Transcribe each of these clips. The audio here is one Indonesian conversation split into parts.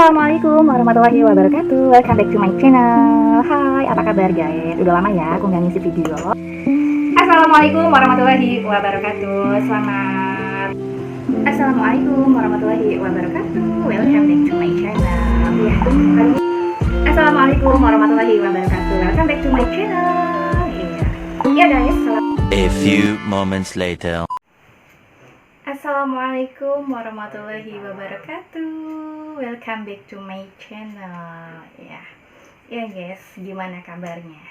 Assalamualaikum warahmatullahi wabarakatuh. Welcome back to my channel. Hai, apa kabar guys? Udah lama ya aku nggak ngisi video. Assalamualaikum warahmatullahi wabarakatuh. Assalamualaikum warahmatullahi wabarakatuh. Welcome back to my channel. Ya, Assalamualaikum warahmatullahi wabarakatuh. Welcome back to my channel. Ya guys. A few moments later. Assalamualaikum warahmatullahi wabarakatuh. Welcome back to my channel. Ya guys, gimana kabarnya?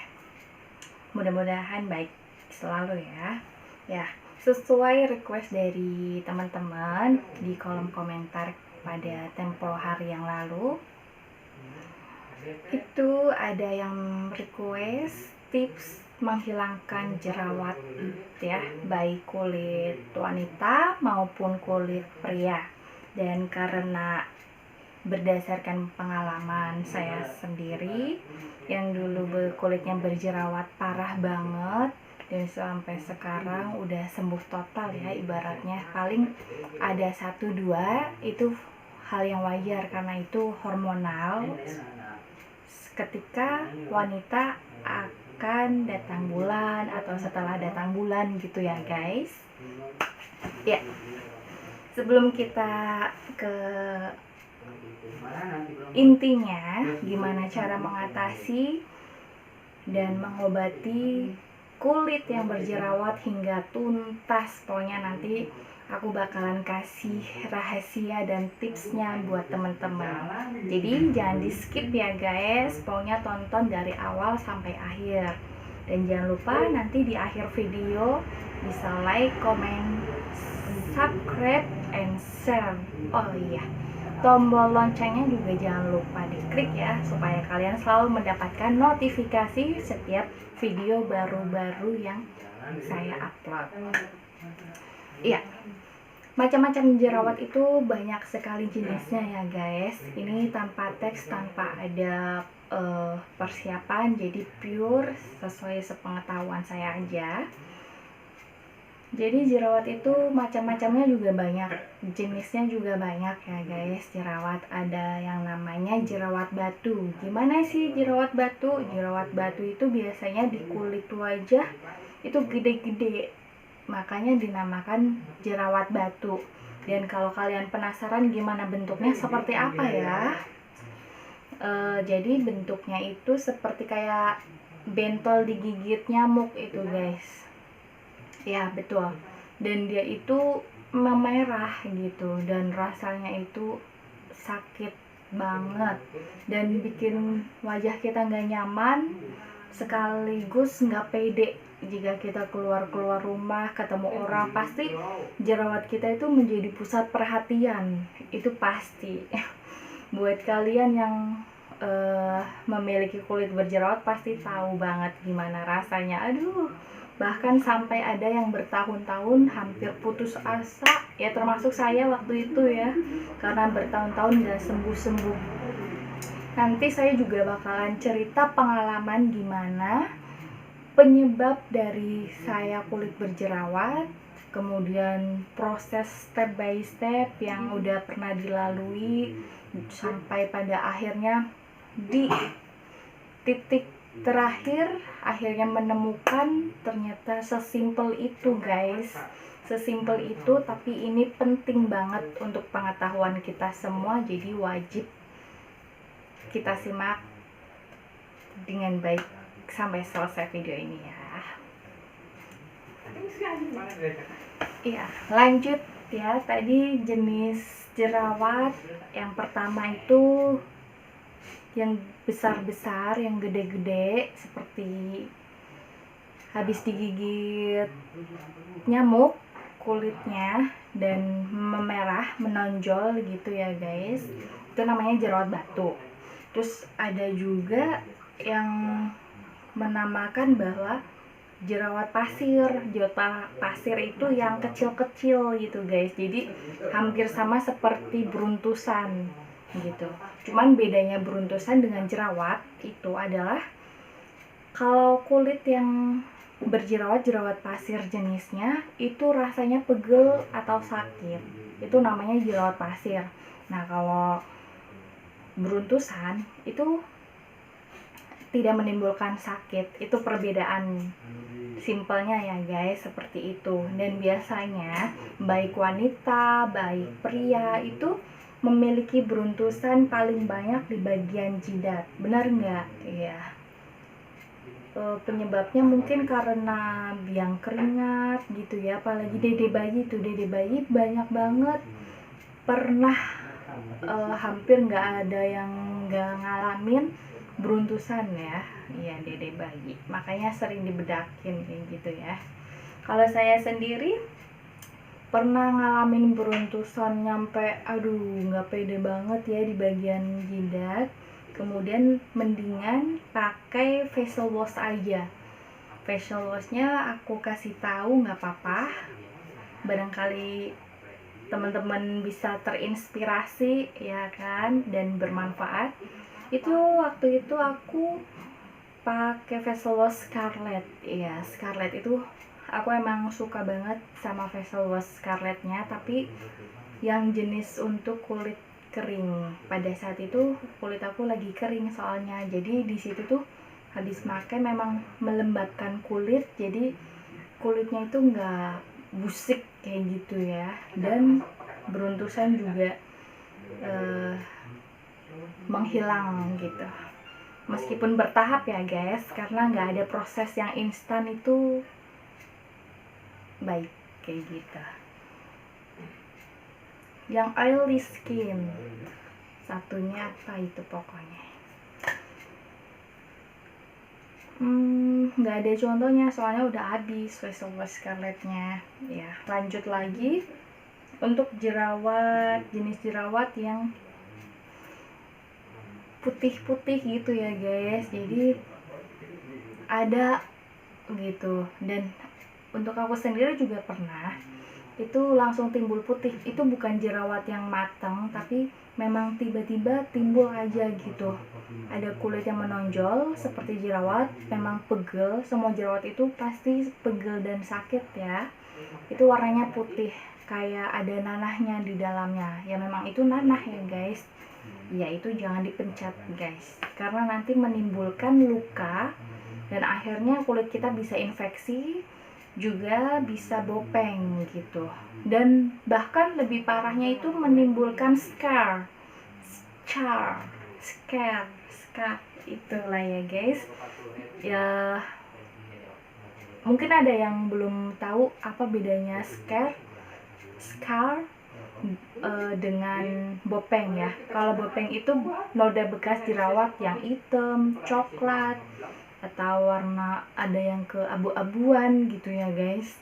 Mudah-mudahan baik selalu ya. Ya, sesuai request dari teman-teman di kolom komentar pada tempo hari yang lalu, itu ada yang request tips menghilangkan jerawat ya, baik kulit wanita maupun kulit pria. Dan karena berdasarkan pengalaman saya sendiri yang dulu kulitnya berjerawat parah banget dan sampai sekarang udah sembuh total ya, ibaratnya paling ada 1-2, itu hal yang wajar karena itu hormonal. Ketika wanita akan datang bulan atau setelah datang bulan gitu ya guys. Ya, sebelum kita ke intinya gimana cara mengatasi dan mengobati kulit yang berjerawat hingga tuntas, pokoknya nanti aku bakalan kasih rahasia dan tipsnya buat teman-teman. Jadi jangan di skip ya guys, pokoknya tonton dari awal sampai akhir. Dan jangan lupa nanti di akhir video bisa like, comment, subscribe, and share. Oh iya, tombol loncengnya juga jangan lupa diklik ya, supaya kalian selalu mendapatkan notifikasi setiap video baru-baru yang saya upload. Iya, macam-macam jerawat itu banyak sekali jenisnya ya guys. Ini tanpa teks, tanpa ada persiapan, jadi pure sesuai sepengetahuan saya aja. Jadi jerawat itu macam-macamnya juga banyak, jenisnya juga banyak ya guys. Jerawat ada yang namanya jerawat batu. Gimana sih jerawat batu? Jerawat batu itu biasanya di kulit wajah itu gede-gede, makanya dinamakan jerawat batu. Dan kalau kalian penasaran gimana bentuknya, seperti apa ya, jadi bentuknya itu seperti kayak bentol digigit nyamuk itu guys. Ya betul, dan dia itu memerah gitu, dan rasanya itu sakit banget dan bikin wajah kita nggak nyaman, sekaligus nggak pede. Jika kita keluar rumah ketemu orang, pasti jerawat kita itu menjadi pusat perhatian, itu pasti. Buat kalian yang memiliki kulit berjerawat pasti tahu banget gimana rasanya. Aduh, bahkan sampai ada yang bertahun-tahun hampir putus asa ya, termasuk saya waktu itu ya, karena bertahun-tahun gak sembuh-sembuh. Nanti saya juga bakalan cerita pengalaman gimana penyebab dari saya kulit berjerawat, kemudian proses step by step yang udah pernah dilalui, sampai pada akhirnya di titik terakhir akhirnya menemukan ternyata sesimpel itu guys, sesimpel itu. Tapi ini penting banget untuk pengetahuan kita semua, jadi wajib kita simak dengan baik sampai selesai video ini ya. Iya, lanjut ya. Tadi jenis jerawat yang pertama itu yang besar-besar, yang gede-gede, seperti habis digigit nyamuk kulitnya dan memerah, menonjol gitu ya guys, itu namanya jerawat batu. Terus ada juga yang menamakan bahwa jerawat pasir. Jerawat pasir itu yang kecil-kecil gitu guys, jadi hampir sama seperti beruntusan gitu. Cuman bedanya beruntusan dengan jerawat itu adalah kalau kulit yang berjerawat, jerawat pasir jenisnya itu rasanya pegel atau sakit, itu namanya jerawat pasir. Nah kalau beruntusan itu tidak menimbulkan sakit. Itu perbedaan simpelnya ya guys, seperti itu. Dan biasanya baik wanita, baik pria itu memiliki beruntusan paling banyak di bagian jidat. Benar nggak? Iya. Penyebabnya mungkin karena biang keringat gitu ya, apalagi dede bayi tuh, dede bayi banyak banget pernah hampir nggak ada yang nggak ngalamin beruntusan ya. Iya, dede bayi, makanya sering dibedakin kayak gitu ya. Kalau saya sendiri pernah ngalamin beruntusan nyampe nggak pede banget ya di bagian jidat. Kemudian mendingan pakai facial wash aja. Facial washnya aku kasih tahu nggak apa-apa, barangkali teman-teman bisa terinspirasi ya kan, dan bermanfaat. Itu waktu itu aku pakai facial wash Scarlett ya. Scarlett itu aku emang suka banget sama facial wash Scarlettnya, tapi yang jenis untuk kulit kering. Pada saat itu kulit aku lagi kering soalnya, jadi di situ tuh habis pakai memang melembabkan kulit, jadi kulitnya itu nggak busik kayak gitu ya, dan beruntusan juga menghilang gitu. Meskipun bertahap ya guys, karena nggak ada proses yang instan itu baik kayak gitu. Yang oily skin, satunya apa itu pokoknya, nggak ada contohnya soalnya udah habis facial wash Scarlettnya ya. Lanjut lagi untuk jerawat, jenis jerawat yang putih-putih gitu ya guys, jadi ada gitu. Dan untuk aku sendiri juga pernah itu langsung timbul putih. Itu bukan jerawat yang matang, tapi memang tiba-tiba timbul aja gitu. Ada kulit yang menonjol seperti jerawat, memang pegel. Semua jerawat itu pasti pegel dan sakit ya. Itu warnanya putih, kayak ada nanahnya di dalamnya. Ya memang itu nanah ya guys. Ya itu jangan dipencet guys, karena nanti menimbulkan luka dan akhirnya kulit kita bisa infeksi, juga bisa bopeng gitu. Dan bahkan lebih parahnya itu menimbulkan scar itulah ya guys ya. Mungkin ada yang belum tahu apa bedanya scar dengan bopeng ya. Kalau bopeng itu noda bekas jerawat yang hitam, coklat, atau warna ada yang ke abu-abuan gitu ya guys.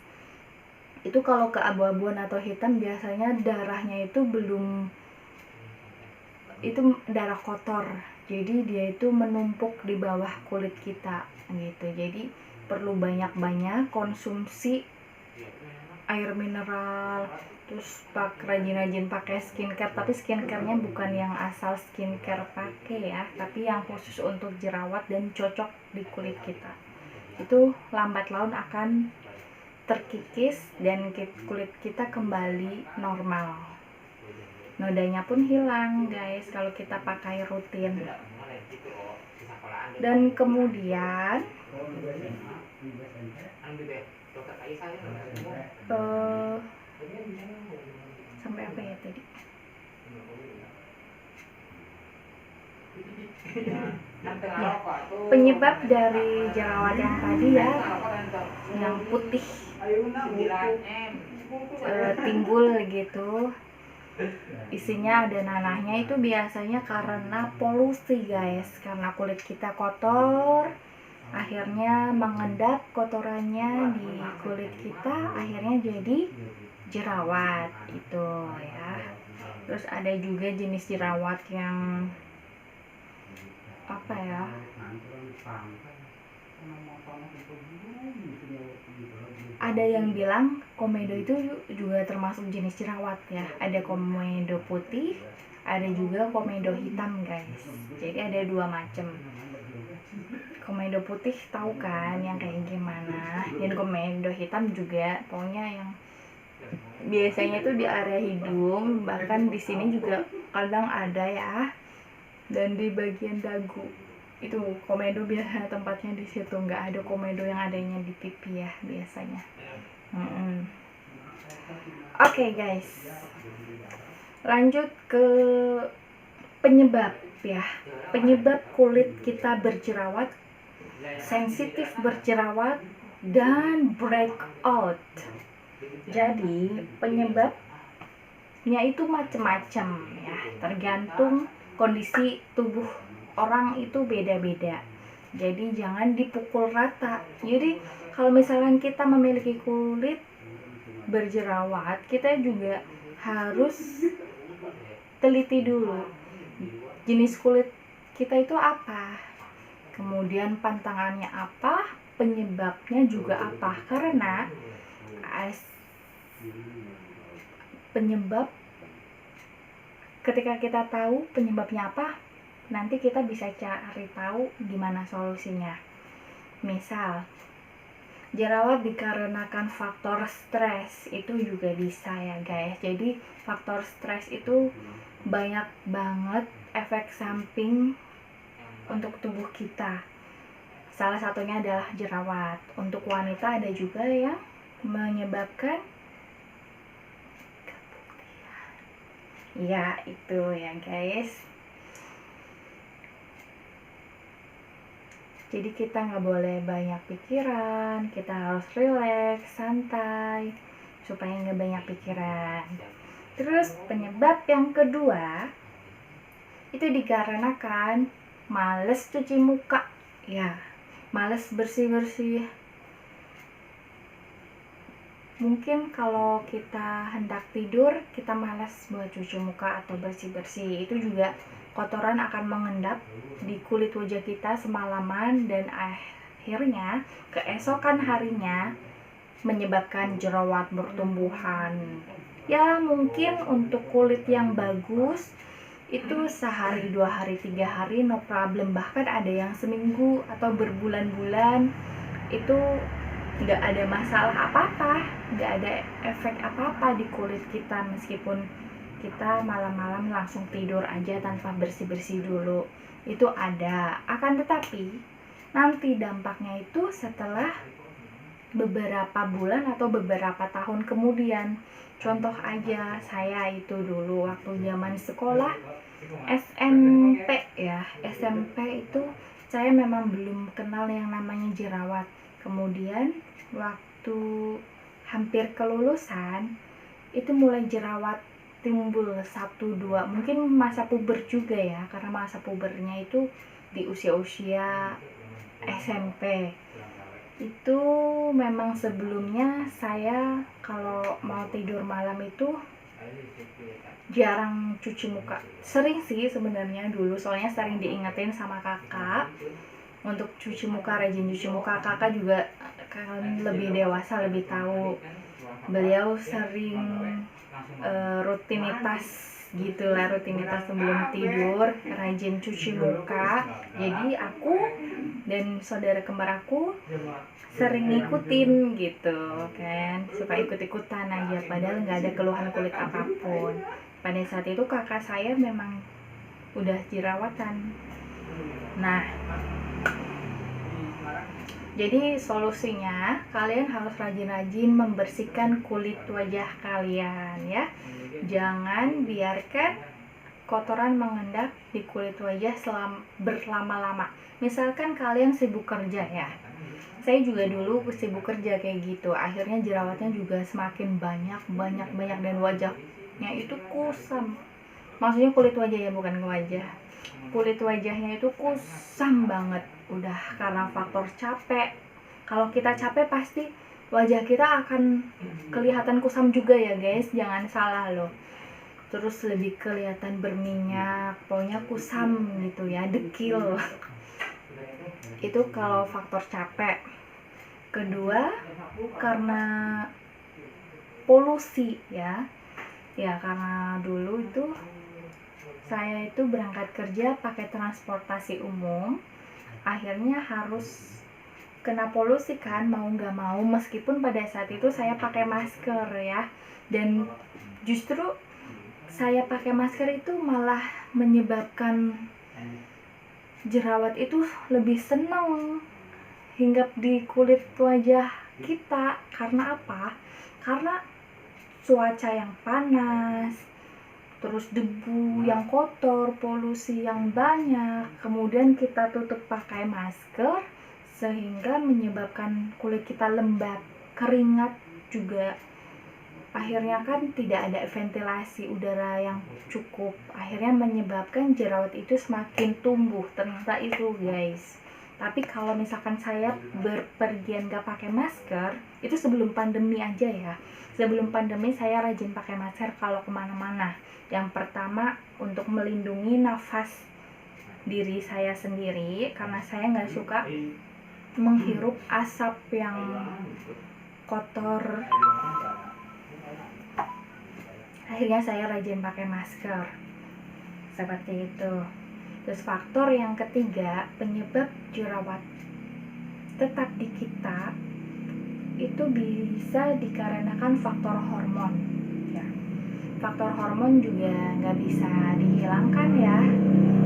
Itu kalau ke abu-abuan atau hitam biasanya darahnya itu itu darah kotor, jadi dia itu menumpuk di bawah kulit kita gitu. Jadi perlu banyak-banyak konsumsi air mineral, terus rajin-rajin pakai skincare. Tapi skincarenya bukan yang asal skincare pakai ya, tapi yang khusus untuk jerawat dan cocok di kulit kita. Itu lambat laun akan terkikis dan kulit kita kembali normal. Nodanya pun hilang guys kalau kita pakai rutin. Dan kemudian sampai apa ya tadi? Ya, penyebab dari jerawat yang tadi ya, yang putih timbul gitu, isinya ada nanahnya, itu biasanya karena polusi guys. Karena kulit kita kotor, akhirnya mengendap kotorannya di kulit kita, akhirnya jadi jerawat itu ya. Terus ada juga jenis jerawat yang apa ya, ada yang bilang komedo itu juga termasuk jenis jerawat ya. Ada komedo putih, ada juga komedo hitam guys. Jadi ada dua macam. Komedo putih tahu kan yang kayak gimana, dan komedo hitam juga pokoknya yang biasanya itu di area hidung, bahkan di sini juga kadang ada ya. dan di bagian dagu. Itu komedo biasa tempatnya di situ, nggak ada komedo yang adanya di pipi ya biasanya. Oke guys, lanjut ke penyebab ya. Penyebab kulit kita berjerawat, sensitif berjerawat, dan breakout. Jadi penyebabnya itu macam-macam ya, tergantung kondisi tubuh orang itu beda-beda. Jadi jangan dipukul rata. Jadi kalau misalkan kita memiliki kulit berjerawat, kita juga harus teliti dulu jenis kulit kita itu apa, kemudian pantangannya apa, penyebabnya juga apa. Karena penyebab, ketika kita tahu penyebabnya apa, nanti kita bisa cari tahu gimana solusinya. Misal jerawat dikarenakan faktor stres, itu juga bisa ya guys. Jadi faktor stres itu banyak banget efek samping untuk tubuh kita. Salah satunya adalah jerawat. Untuk wanita ada juga yang menyebabkan keputihan. Ya itu ya guys. Jadi kita nggak boleh banyak pikiran, kita harus rileks, santai, supaya nggak banyak pikiran. Terus penyebab yang kedua, itu dikarenakan males cuci muka. Ya, males bersih-bersih. Mungkin kalau kita hendak tidur, kita malas buat cuci muka atau bersih-bersih. Itu juga kotoran akan mengendap di kulit wajah kita semalaman, dan akhirnya keesokan harinya menyebabkan jerawat bertumbuhan. Ya mungkin untuk kulit yang bagus itu sehari, 2 hari, 3 hari no problem. Bahkan ada yang seminggu atau berbulan-bulan itu nggak ada masalah apa-apa, nggak ada efek apa-apa di kulit kita, meskipun kita malam-malam langsung tidur aja tanpa bersih-bersih dulu. Itu ada. Akan tetapi nanti dampaknya itu setelah beberapa bulan atau beberapa tahun kemudian. Contoh aja, saya itu dulu waktu zaman sekolah SMP ya, SMP itu saya memang belum kenal yang namanya jerawat. Kemudian waktu hampir kelulusan itu mulai jerawat timbul 1-2, mungkin masa puber juga ya, karena masa pubernya itu di usia-usia SMP. Itu memang sebelumnya saya kalau mau tidur malam itu jarang cuci muka. Sering sih sebenarnya dulu, soalnya sering diingetin sama kakak untuk cuci muka, rajin cuci muka. Kakak juga kan lebih dewasa, lebih tahu. Beliau sering rutinitas sebelum tidur rajin cuci muka. Jadi aku dan saudara kembar aku sering ngikutin gitu kan, suka ikut-ikutan aja, padahal nggak ada keluhan kulit apapun. Pada saat itu kakak saya memang udah jerawatan. Nah, jadi solusinya kalian harus rajin-rajin membersihkan kulit wajah kalian ya. Jangan biarkan kotoran mengendap di kulit wajah berlama-lama. Misalkan kalian sibuk kerja ya. Saya juga dulu sibuk kerja kayak gitu. Akhirnya jerawatnya juga semakin banyak dan wajahnya itu kusam. Maksudnya kulit wajah ya, bukan wajah. Kulit wajahnya itu kusam banget. Udah karena faktor capek. Kalau kita capek pasti wajah kita akan kelihatan kusam juga ya guys. Jangan salah loh. Terus lebih kelihatan berminyak, pokoknya kusam gitu ya, dekil. Itu kalau faktor capek. Kedua, karena polusi ya. Ya karena dulu itu saya itu berangkat kerja pakai transportasi umum, akhirnya harus kena polusi kan, mau nggak mau, meskipun pada saat itu saya pakai masker ya. Dan justru saya pakai masker itu malah menyebabkan jerawat itu lebih senang hinggap di kulit wajah kita. Karena apa? Karena cuaca yang panas, terus debu yang kotor, polusi yang banyak, kemudian kita tutup pakai masker sehingga menyebabkan kulit kita lembab, keringat juga. Akhirnya kan tidak ada ventilasi udara yang cukup, akhirnya menyebabkan jerawat itu semakin tumbuh. Ternyata itu guys. Tapi kalau misalkan saya berpergian gak pakai masker, itu sebelum pandemi aja ya. Sebelum pandemi saya rajin pakai masker kalau kemana-mana. Yang pertama untuk melindungi nafas diri saya sendiri, karena saya nggak suka menghirup asap yang kotor. Akhirnya saya rajin pakai masker seperti itu. Terus faktor yang ketiga penyebab jerawat tetap di kita itu bisa dikarenakan faktor hormon ya. Faktor hormon juga nggak bisa dihilangkan ya,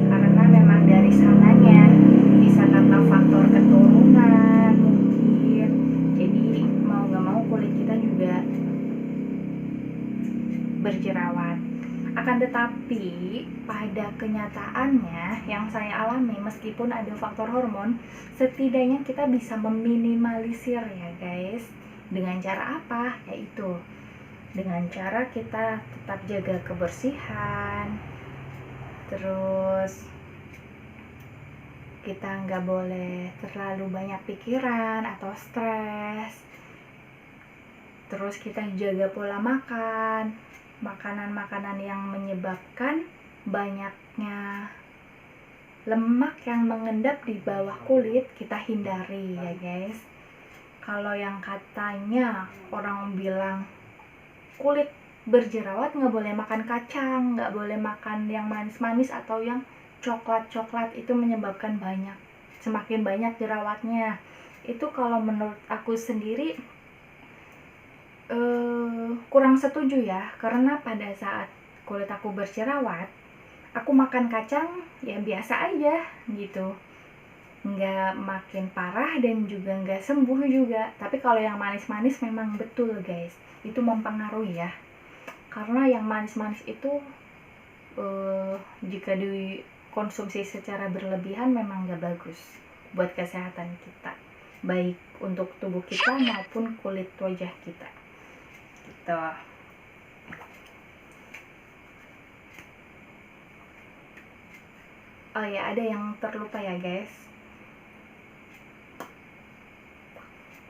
karena memang dari sananya, bisa karena faktor keturunan mungkin. Jadi mau nggak mau kulit kita juga berjerawat. Akan tetapi pada kenyataannya yang saya alami, meskipun ada faktor hormon, setidaknya kita bisa meminimalisir ya guys. Dengan cara apa? Yaitu dengan cara kita tetap jaga kebersihan, terus kita nggak boleh terlalu banyak pikiran atau stres. Terus kita jaga pola makan, makanan-makanan yang menyebabkan banyaknya lemak yang mengendap di bawah kulit kita hindari ya guys. Kalau yang katanya orang bilang kulit berjerawat nggak boleh makan kacang, nggak boleh makan yang manis-manis atau yang coklat-coklat, itu menyebabkan semakin banyak jerawatnya. Itu kalau menurut aku sendiri kurang setuju ya, karena pada saat kulit aku berjerawat, aku makan kacang ya biasa aja gitu, nggak makin parah dan juga nggak sembuh juga. Tapi kalau yang manis-manis memang betul guys, itu mempengaruhi ya, karena yang manis-manis itu jika dikonsumsi secara berlebihan memang nggak bagus buat kesehatan kita, baik untuk tubuh kita maupun kulit wajah kita gitu. Oh ya, ada yang terlupa ya guys.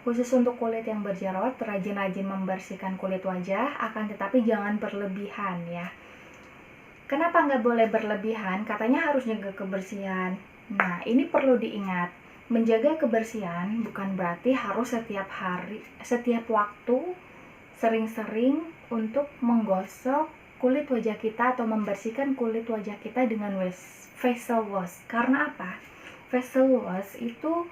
Khusus untuk kulit yang berjerawat, rajin-rajin membersihkan kulit wajah, akan tetapi jangan berlebihan ya. Kenapa nggak boleh berlebihan? Katanya harus jaga kebersihan. Nah, ini perlu diingat. Menjaga kebersihan bukan berarti harus setiap hari, setiap waktu, sering-sering untuk menggosok kulit wajah kita atau membersihkan kulit wajah kita dengan facial wash. Karena apa? Facial wash itu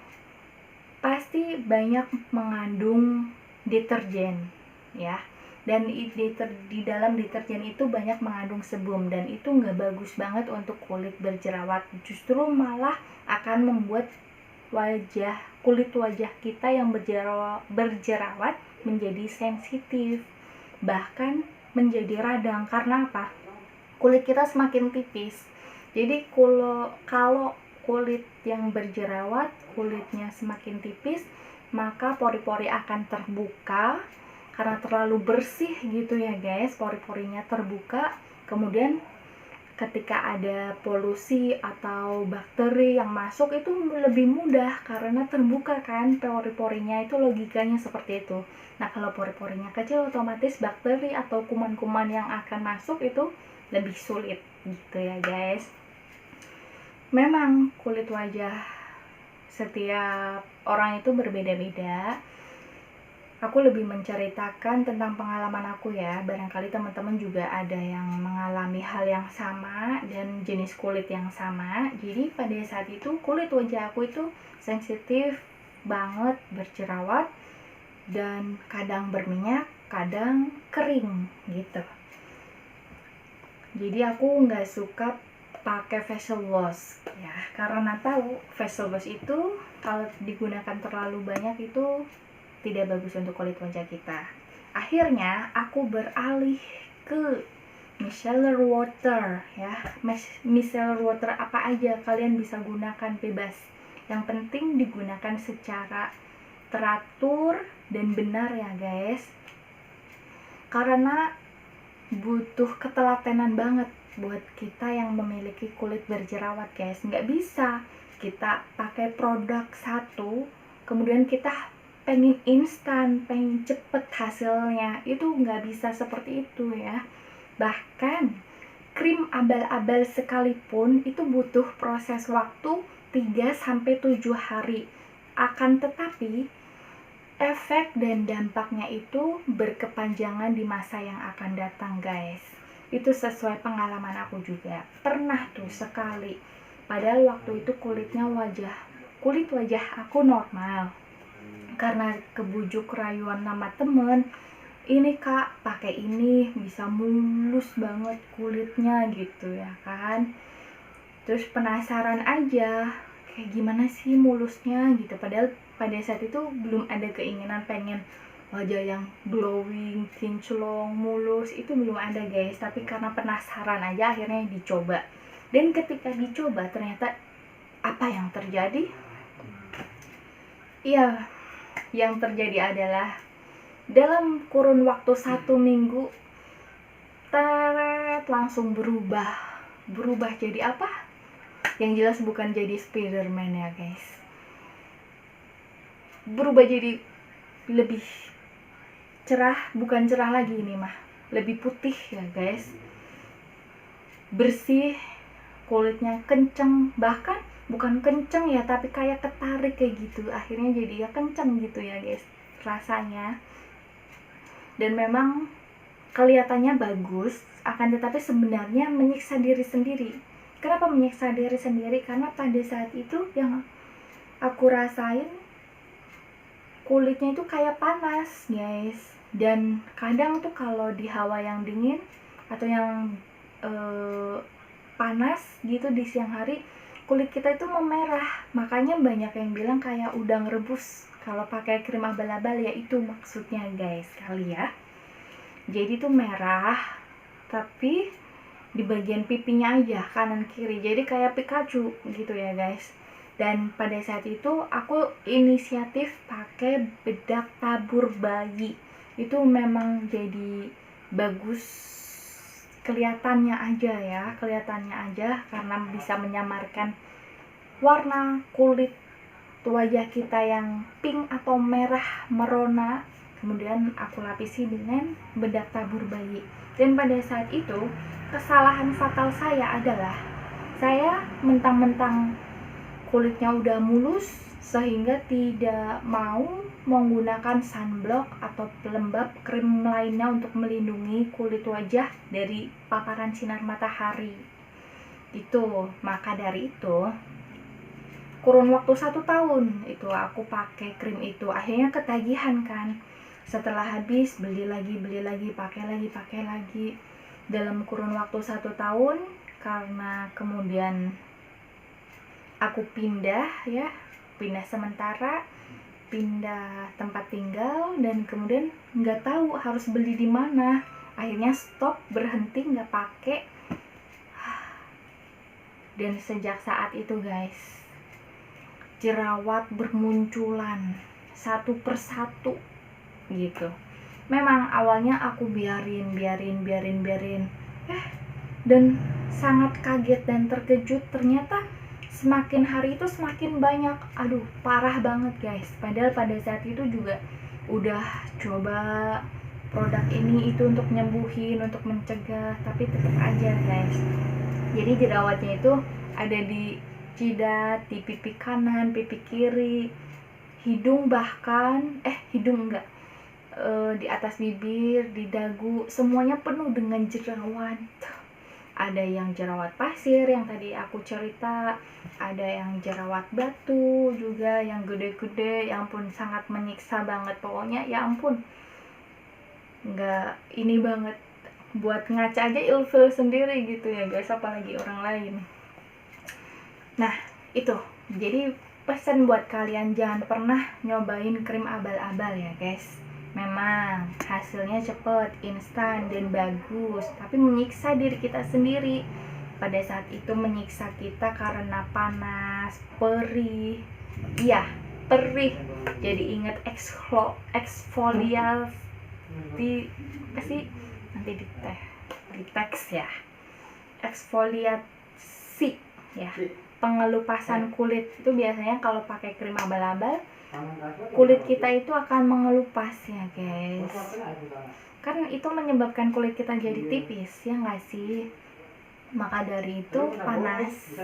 pasti banyak mengandung deterjen ya, dan di dalam deterjen itu banyak mengandung sebum, dan itu nggak bagus banget untuk kulit berjerawat. Justru malah akan membuat kulit wajah kita yang berjerawat menjadi sensitif, bahkan menjadi radang. Karena apa? Kulit kita semakin tipis. Jadi kalau kulit yang berjerawat, kulitnya semakin tipis, maka pori-pori akan terbuka. Karena terlalu bersih gitu ya guys, pori-porinya terbuka. Kemudian ketika ada polusi atau bakteri yang masuk itu lebih mudah karena terbuka kan pori-porinya, itu logikanya seperti itu. Nah, kalau pori-porinya kecil, otomatis bakteri atau kuman-kuman yang akan masuk itu lebih sulit gitu ya guys. Memang kulit wajah setiap orang itu berbeda-beda. Aku lebih menceritakan tentang pengalaman aku ya. Barangkali teman-teman juga ada yang mengalami hal yang sama dan jenis kulit yang sama. Jadi pada saat itu kulit wajah aku itu sensitif banget, berjerawat, dan kadang berminyak, kadang kering gitu. Jadi aku nggak suka pakai facial wash ya, karena tahu facial wash itu kalau digunakan terlalu banyak itu tidak bagus untuk kulit wajah kita. Akhirnya aku beralih ke micellar water ya. Micellar water apa aja kalian bisa gunakan bebas, yang penting digunakan secara teratur dan benar ya guys, karena butuh ketelatenan banget buat kita yang memiliki kulit berjerawat guys. Nggak bisa kita pakai produk satu kemudian kita pengen instan, pengen cepet hasilnya, itu nggak bisa seperti itu ya. Bahkan krim abal-abal sekalipun itu butuh proses waktu 3-7 hari. Akan tetapi efek dan dampaknya itu berkepanjangan di masa yang akan datang guys. Itu sesuai pengalaman aku juga. Pernah tuh sekali, padahal waktu itu kulit wajah aku normal. Karena kebujuk rayuan nama temen, ini kak pakai ini bisa mulus banget kulitnya gitu ya kan. Terus penasaran aja kayak gimana sih mulusnya gitu, padahal pada saat itu belum ada keinginan pengen wajah yang glowing, kinclong, mulus, itu belum ada guys. Tapi karena penasaran aja akhirnya dicoba. Dan ketika dicoba ternyata apa yang terjadi? Iya, yang terjadi adalah dalam kurun waktu 1 minggu teret langsung berubah jadi apa? Yang jelas bukan jadi Spiderman ya guys, berubah jadi lebih cerah, bukan cerah lagi ini mah, lebih putih ya guys, bersih, kulitnya kenceng, bahkan bukan kenceng ya tapi kayak ketarik kayak gitu, akhirnya jadi ya kenceng gitu ya guys rasanya. Dan memang kelihatannya bagus, akan tetapi sebenarnya menyiksa diri sendiri. Kenapa menyiksa diri sendiri? Karena pada saat itu yang aku rasain kulitnya itu kayak panas guys. Dan kadang tuh kalau di hawa yang dingin atau yang panas gitu di siang hari, kulit kita itu memerah. Makanya banyak yang bilang kayak udang rebus kalau pakai krim abal-abal, ya itu maksudnya guys kali ya. Jadi tuh merah tapi di bagian pipinya aja, kanan kiri, jadi kayak Pikachu gitu ya guys. Dan pada saat itu aku inisiatif pakai bedak tabur bayi. Itu memang jadi bagus kelihatannya aja karena bisa menyamarkan warna kulit wajah kita yang pink atau merah merona. Kemudian aku lapisi dengan bedak tabur bayi. Dan pada saat itu kesalahan fatal saya adalah saya mentang-mentang kulitnya udah mulus sehingga tidak mau menggunakan sunblock atau pelembab krim lainnya untuk melindungi kulit wajah dari paparan sinar matahari itu. Maka dari itu kurun waktu 1 tahun itu aku pakai krim itu, akhirnya ketagihan kan. Setelah habis beli lagi, pakai lagi dalam kurun waktu 1 tahun. Karena kemudian aku pindah sementara, pindah tempat tinggal, dan kemudian nggak tahu harus beli di mana. Akhirnya stop, berhenti, nggak pakai. Dan sejak saat itu guys, jerawat bermunculan satu persatu gitu. Memang awalnya aku biarin dan sangat kaget dan terkejut, ternyata semakin hari itu semakin banyak. Aduh, parah banget guys. Padahal pada saat itu juga udah coba produk ini itu untuk nyembuhin, untuk mencegah, tapi tetap aja guys. Jadi jerawatnya itu ada di jidat, di pipi kanan, pipi kiri, hidung, bahkan hidung enggak, di atas bibir, di dagu, semuanya penuh dengan jerawat. Ada yang jerawat pasir yang tadi aku cerita, ada yang jerawat batu juga yang gede-gede, ya ampun sangat menyiksa banget pokoknya, ya ampun nggak ini banget. buat ngaca aja ilfil sendiri gitu ya guys, apalagi orang lain. Nah itu, jadi pesan buat kalian, jangan pernah nyobain krim abal-abal ya guys. Memang hasilnya cepet, instan, dan bagus, tapi menyiksa diri kita sendiri. Pada saat itu menyiksa kita karena panas, perih. Iya, perih. Jadi ingat eksfoliasi, pasti nanti di teks ya. Eksfoliasi ya. Pengelupasan kulit itu biasanya kalau pakai krim abal-abal, kulit kita itu akan mengelupas ya guys. Kan itu menyebabkan kulit kita jadi tipis ya nggak sih? Maka dari itu panas.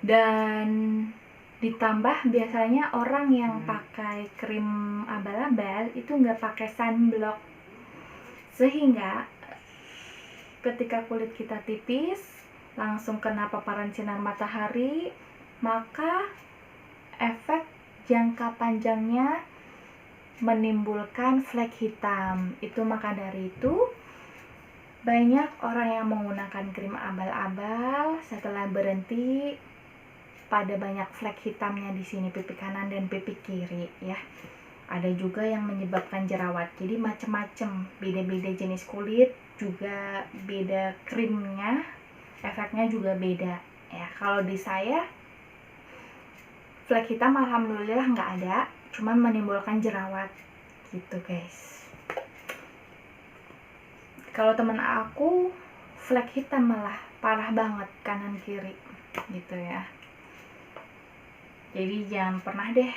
Dan ditambah biasanya orang yang pakai krim abal-abal itu nggak pakai sunblock, sehingga ketika kulit kita tipis langsung kena paparan sinar matahari, maka efek jangka panjangnya menimbulkan flek hitam. Itu maka dari itu banyak orang yang menggunakan krim abal-abal setelah berhenti pada banyak flek hitamnya di sini, pipi kanan dan pipi kiri ya. Ada juga yang menyebabkan jerawat. Jadi macam-macam, beda-beda jenis kulit, juga beda krimnya, efeknya juga beda ya. Kalau di saya flek hitam alhamdulillah nggak ada, cuman menimbulkan jerawat gitu guys. Kalau temen aku flek hitam malah parah banget kanan kiri gitu ya. Jadi jangan pernah deh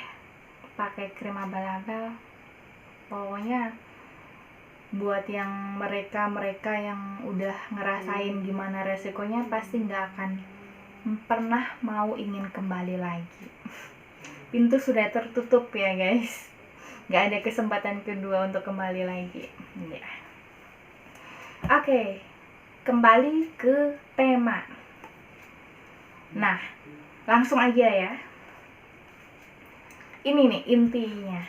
pakai krim abal-abal. Pokoknya buat yang mereka yang udah ngerasain gimana resikonya, pasti nggak akan pernah mau ingin kembali lagi. Pintu sudah tertutup ya guys, nggak ada kesempatan kedua untuk kembali lagi ya. Oke, kembali ke tema. Nah langsung aja ya. Ini nih intinya,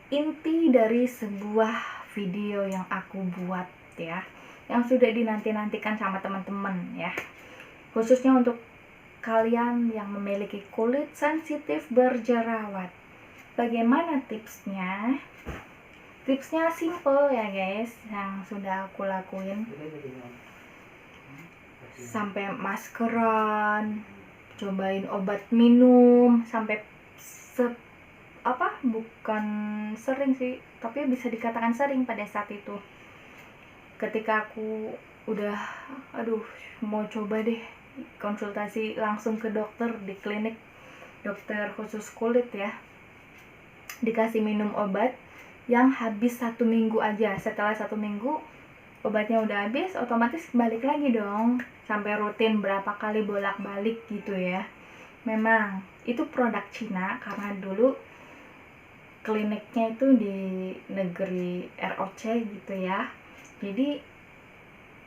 inti dari sebuah video yang aku buat ya, yang sudah dinanti-nantikan sama teman-teman ya, khususnya untuk kalian yang memiliki kulit sensitif berjerawat. Bagaimana tipsnya? Tipsnya simple ya guys, yang sudah aku lakuin. Sampai maskeran, cobain obat minum, sampai bukan sering sih, tapi bisa dikatakan sering pada saat itu. Ketika aku udah mau coba deh konsultasi langsung ke dokter di klinik, dokter khusus kulit ya, dikasih minum obat yang habis 1 minggu aja. Setelah 1 minggu obatnya udah habis, otomatis balik lagi dong, sampai rutin berapa kali bolak-balik gitu ya. Memang itu produk Cina, karena dulu kliniknya itu di negeri ROC gitu ya, jadi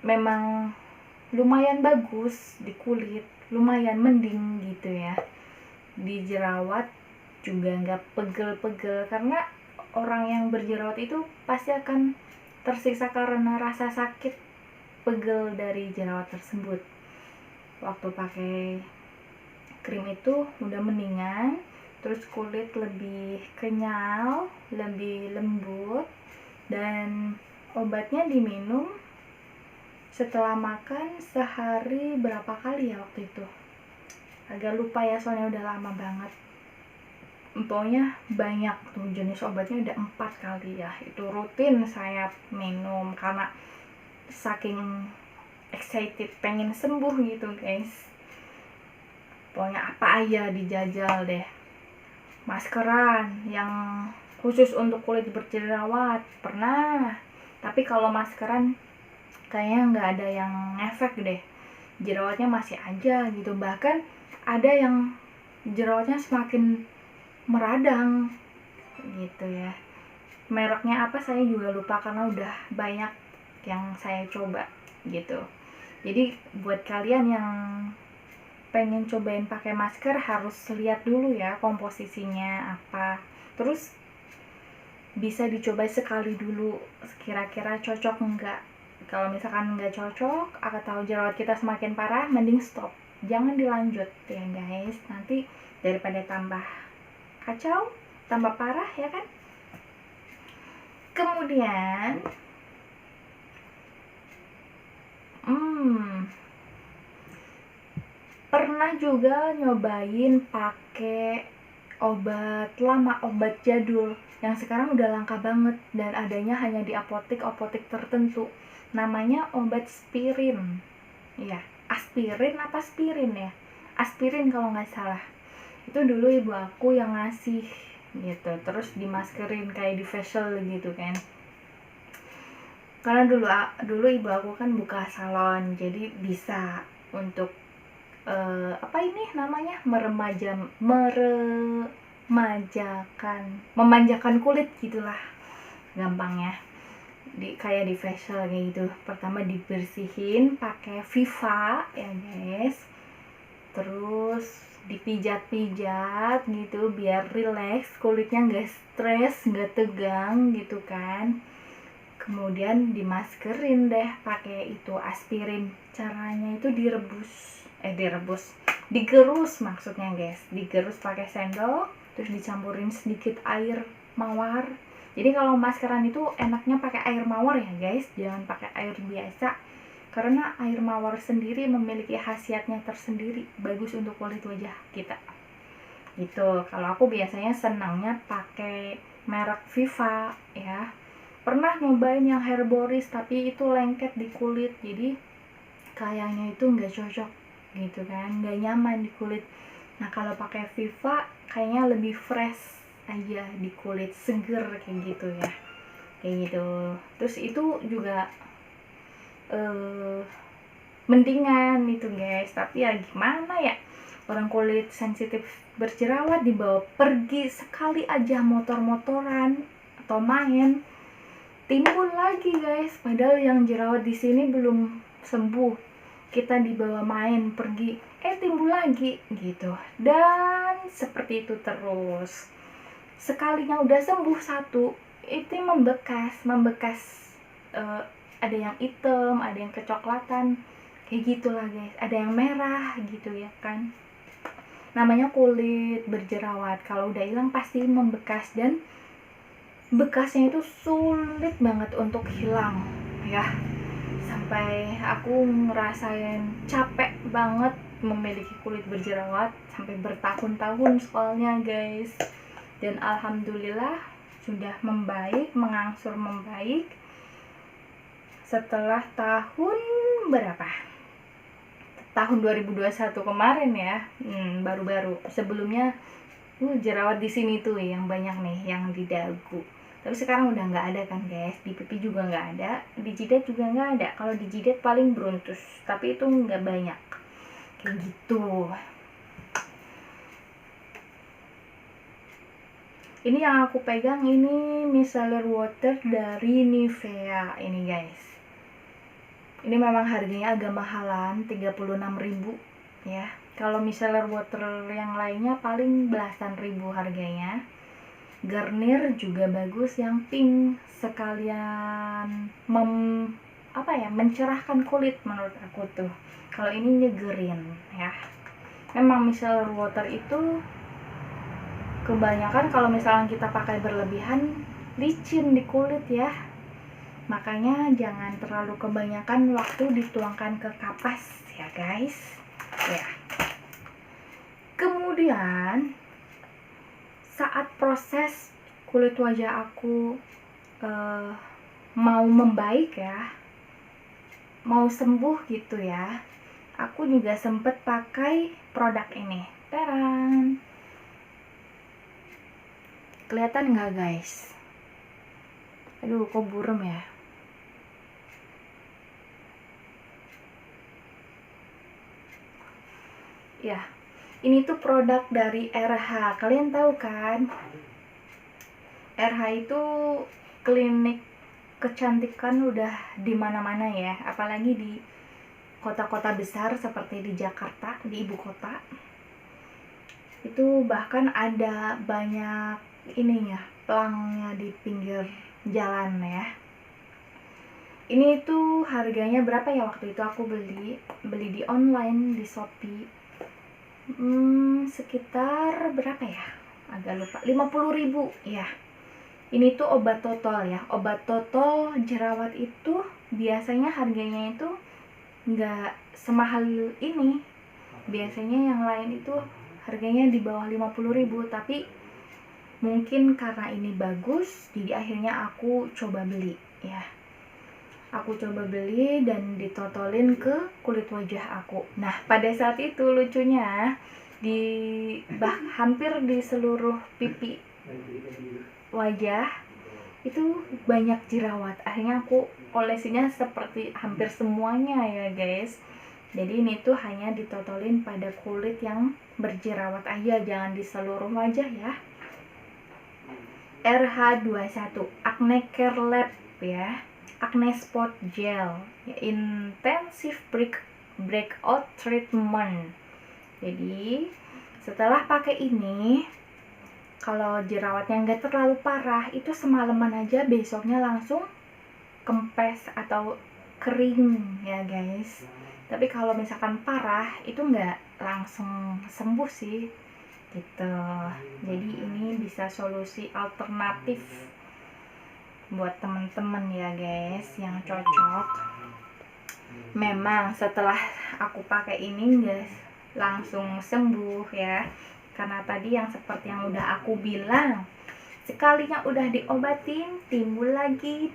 memang lumayan bagus di kulit, lumayan mending gitu ya. Di jerawat juga nggak pegel-pegel, karena orang yang berjerawat itu pasti akan tersiksa karena rasa sakit pegel dari jerawat tersebut. Waktu pakai krim itu udah mendingan, terus kulit lebih kenyal, lebih lembut, dan obatnya diminum setelah makan sehari berapa kali ya waktu itu, agak lupa ya soalnya udah lama banget. Pokoknya banyak tuh jenis obatnya, udah 4 kali ya, itu rutin saya minum karena saking excited pengen sembuh gitu guys. Pokoknya apa aja dijajal deh. Maskeran yang khusus untuk kulit berjerawat pernah, tapi kalau maskeran kayaknya nggak ada yang efek deh, jerawatnya masih aja gitu. Bahkan ada yang jerawatnya semakin meradang gitu ya. Mereknya apa saya juga lupa karena udah banyak yang saya coba gitu. Jadi buat kalian yang pengen cobain pakai masker, harus lihat dulu ya komposisinya apa, terus bisa dicoba sekali dulu kira-kira cocok enggak Kalau misalkan nggak cocok atau jerawat kita semakin parah, mending stop, jangan dilanjut ya guys, nanti daripada tambah kacau, tambah parah ya kan. Kemudian pernah juga nyobain pakai obat lama, obat jadul yang sekarang udah langka banget dan adanya hanya di apotek tertentu. Namanya obat aspirin. Iya, aspirin apa aspirin ya? Aspirin kalau nggak salah. Itu dulu ibu aku yang ngasih gitu, terus dimaskerin kayak di facial gitu kan. Karena dulu ibu aku kan buka salon, jadi bisa untuk apa ini namanya, memanjakan kulit gitulah gampangnya, kayak di facial kayak gitu. Pertama dibersihin pakai Viva ya guys, terus dipijat-pijat gitu biar relax kulitnya, nggak stres, nggak tegang gitu kan. Kemudian dimaskerin deh pakai itu aspirin. Caranya itu digerus maksudnya guys, digerus pakai sendok, terus dicampurin sedikit air mawar. Jadi kalau maskeran itu enaknya pakai air mawar ya guys, jangan pakai air biasa, karena air mawar sendiri memiliki khasiatnya tersendiri, bagus untuk kulit wajah kita gitu. Kalau aku biasanya senangnya pakai merek Viva ya. Pernah nyobain yang Herboris tapi itu lengket di kulit, jadi kayaknya itu nggak cocok gitu kan, nggak nyaman di kulit. Nah kalau pakai Viva kayaknya lebih fresh aja di kulit, seger kayak gitu ya, kayak gitu. Terus itu juga mendingan itu guys, tapi ya gimana ya, orang kulit sensitif berjerawat dibawa pergi sekali aja motor-motoran atau main, timbul lagi guys. Padahal yang jerawat di sini belum sembuh, kita dibawa main pergi, timbul lagi gitu. Dan seperti itu terus. Sekalinya udah sembuh satu, itu membekas ada yang hitam, ada yang kecoklatan, kayak gitulah guys, ada yang merah gitu ya kan. Namanya kulit berjerawat, kalau udah hilang pasti membekas, dan bekasnya itu sulit banget untuk hilang ya. Sampai aku ngerasain capek banget memiliki kulit berjerawat sampai bertahun-tahun soalnya guys. Dan alhamdulillah sudah membaik, mengangsur membaik setelah tahun berapa? Tahun 2021 kemarin ya. Baru-baru. Sebelumnya jerawat di sini tuh yang banyak nih, yang di dagu. Tapi sekarang udah nggak ada kan guys, di pipi juga nggak ada, di jidat juga nggak ada. Kalau di jidat paling beruntus, tapi itu nggak banyak, kayak gitu. Ini yang aku pegang ini micellar water dari Nivea ini guys. Ini memang harganya agak mahalan, 36.000 ya. Kalau micellar water yang lainnya paling belasan ribu harganya. Garnier juga bagus yang pink, sekalian mencerahkan kulit menurut aku tuh. Kalau ini nyegerin ya. Memang micellar water itu kebanyakan kalau misalnya kita pakai berlebihan licin di kulit ya. Makanya jangan terlalu kebanyakan waktu dituangkan ke kapas ya guys ya. Kemudian saat proses kulit wajah aku mau membaik ya, mau sembuh gitu ya, aku juga sempet pakai produk ini. Teran, kelihatan nggak guys? Aduh kok burem ya. Ya, ini tuh produk dari RH. Kalian tahu kan? RH itu klinik kecantikan udah di mana-mana ya, apalagi di kota-kota besar seperti di Jakarta, di ibu kota. Itu bahkan ada banyak ininya, pelangnya di pinggir jalan ya. Ini tuh harganya berapa ya waktu itu aku beli di online di Shopee. Sekitar berapa ya? Agak lupa. 50.000 ya. Ini tuh obat total ya. Obat total jerawat itu biasanya harganya itu nggak semahal ini. Biasanya yang lain itu harganya di bawah 50.000, tapi mungkin karena ini bagus, jadi akhirnya aku coba beli ya. Aku coba beli dan ditotolin ke kulit wajah aku. Nah, pada saat itu lucunya hampir di seluruh pipi wajah itu banyak jerawat. Akhirnya aku olesinya seperti hampir semuanya ya guys. Jadi ini tuh hanya ditotolin pada kulit yang berjerawat aja, jangan di seluruh wajah ya. RH21 Acne Care Lab ya. Acne Spot Gel ya, Intensive Breakout Treatment. Jadi setelah pakai ini, kalau jerawatnya nggak terlalu parah, itu semalaman aja besoknya langsung kempes atau kering ya guys. Tapi kalau misalkan parah itu nggak langsung sembuh sih gitu. Jadi ini bisa solusi alternatif buat temen-temen ya guys yang cocok. Memang setelah aku pakai ini nggak langsung sembuh ya, karena tadi yang seperti yang udah aku bilang, sekalinya udah diobatin timbul lagi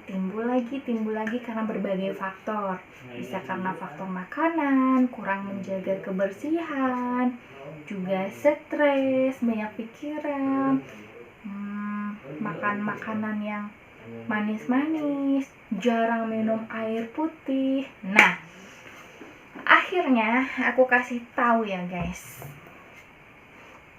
karena berbagai faktor. Bisa karena faktor makanan, kurang menjaga kebersihan, juga stres, banyak pikiran, makan makanan yang manis-manis, jarang minum air putih. Nah, akhirnya aku kasih tahu ya guys,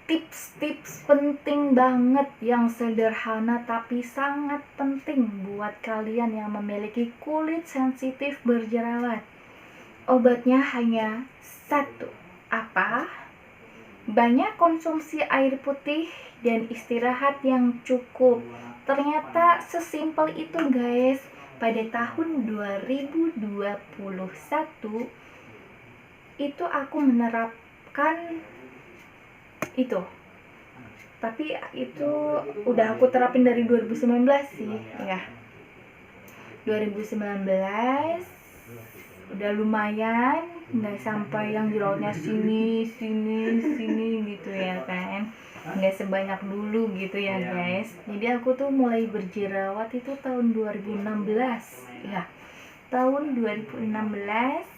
tips-tips penting banget yang sederhana tapi sangat penting buat kalian yang memiliki kulit sensitif berjerawat. Obatnya hanya satu. Apa? Banyak konsumsi air putih dan istirahat yang cukup. Ternyata sesimpel itu guys. Pada tahun 2021 itu aku menerapkan itu, tapi itu udah aku terapin dari 2019 sih ya. 2019 udah lumayan, nggak sampai yang jerawatnya sini gitu ya kan, nggak sebanyak dulu gitu ya guys. Jadi aku tuh mulai berjerawat itu tahun 2016 ya. Tahun 2016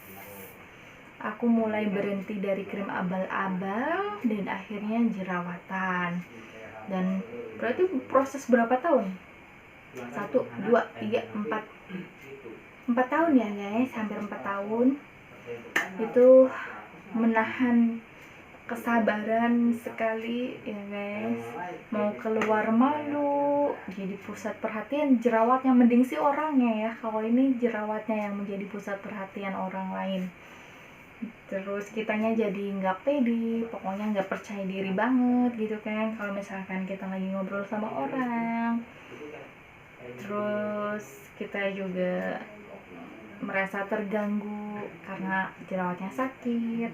aku mulai berhenti dari krim abal-abal dan akhirnya jerawatan. Dan berarti proses berapa tahun? 1, 2, 3, 4 tahun ya guys, hampir 4 tahun. Itu menahan kesabaran sekali ya guys. Mau keluar malu, jadi pusat perhatian. Jerawatnya mending sih orangnya ya, kalau ini jerawatnya yang menjadi pusat perhatian orang lain. Terus kitanya jadi nggak pede, pokoknya nggak percaya diri banget gitu kan kalau misalkan kita lagi ngobrol sama orang. Terus kita juga merasa terganggu karena jerawatnya sakit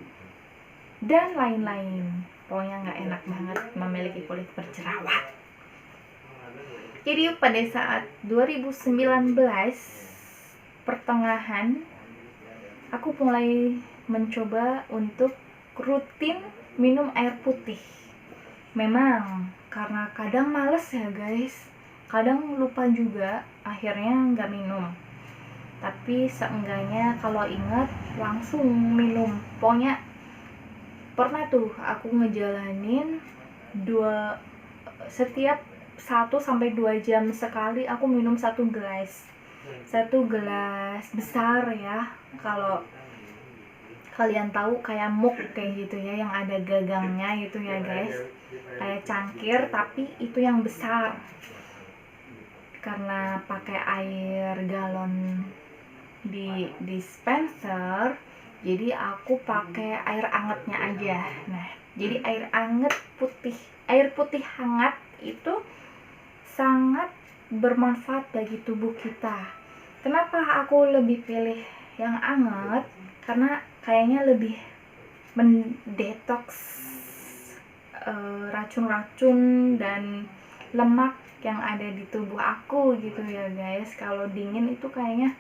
dan lain-lain. Pokoknya nggak enak banget memiliki kulit berjerawat. Jadi pada saat 2019 pertengahan, aku mulai mencoba untuk rutin minum air putih. Memang karena kadang males ya guys, kadang lupa juga, akhirnya nggak minum. Tapi seenggaknya kalau ingat langsung minum. Pokoknya pernah tuh aku ngejalanin setiap 1-2 jam sekali aku minum 1 gelas besar ya. Kalau kalian tahu kayak mug kayak gitu ya, yang ada gagangnya gitu ya guys, kayak cangkir tapi itu yang besar. Karena pakai air galon di dispenser, jadi aku pakai air angetnya aja. Nah, jadi air putih hangat itu sangat bermanfaat bagi tubuh kita. Kenapa aku lebih pilih yang anget? Karena kayaknya lebih mendetoks racun-racun dan lemak yang ada di tubuh aku gitu ya guys. Kalau dingin itu kayaknya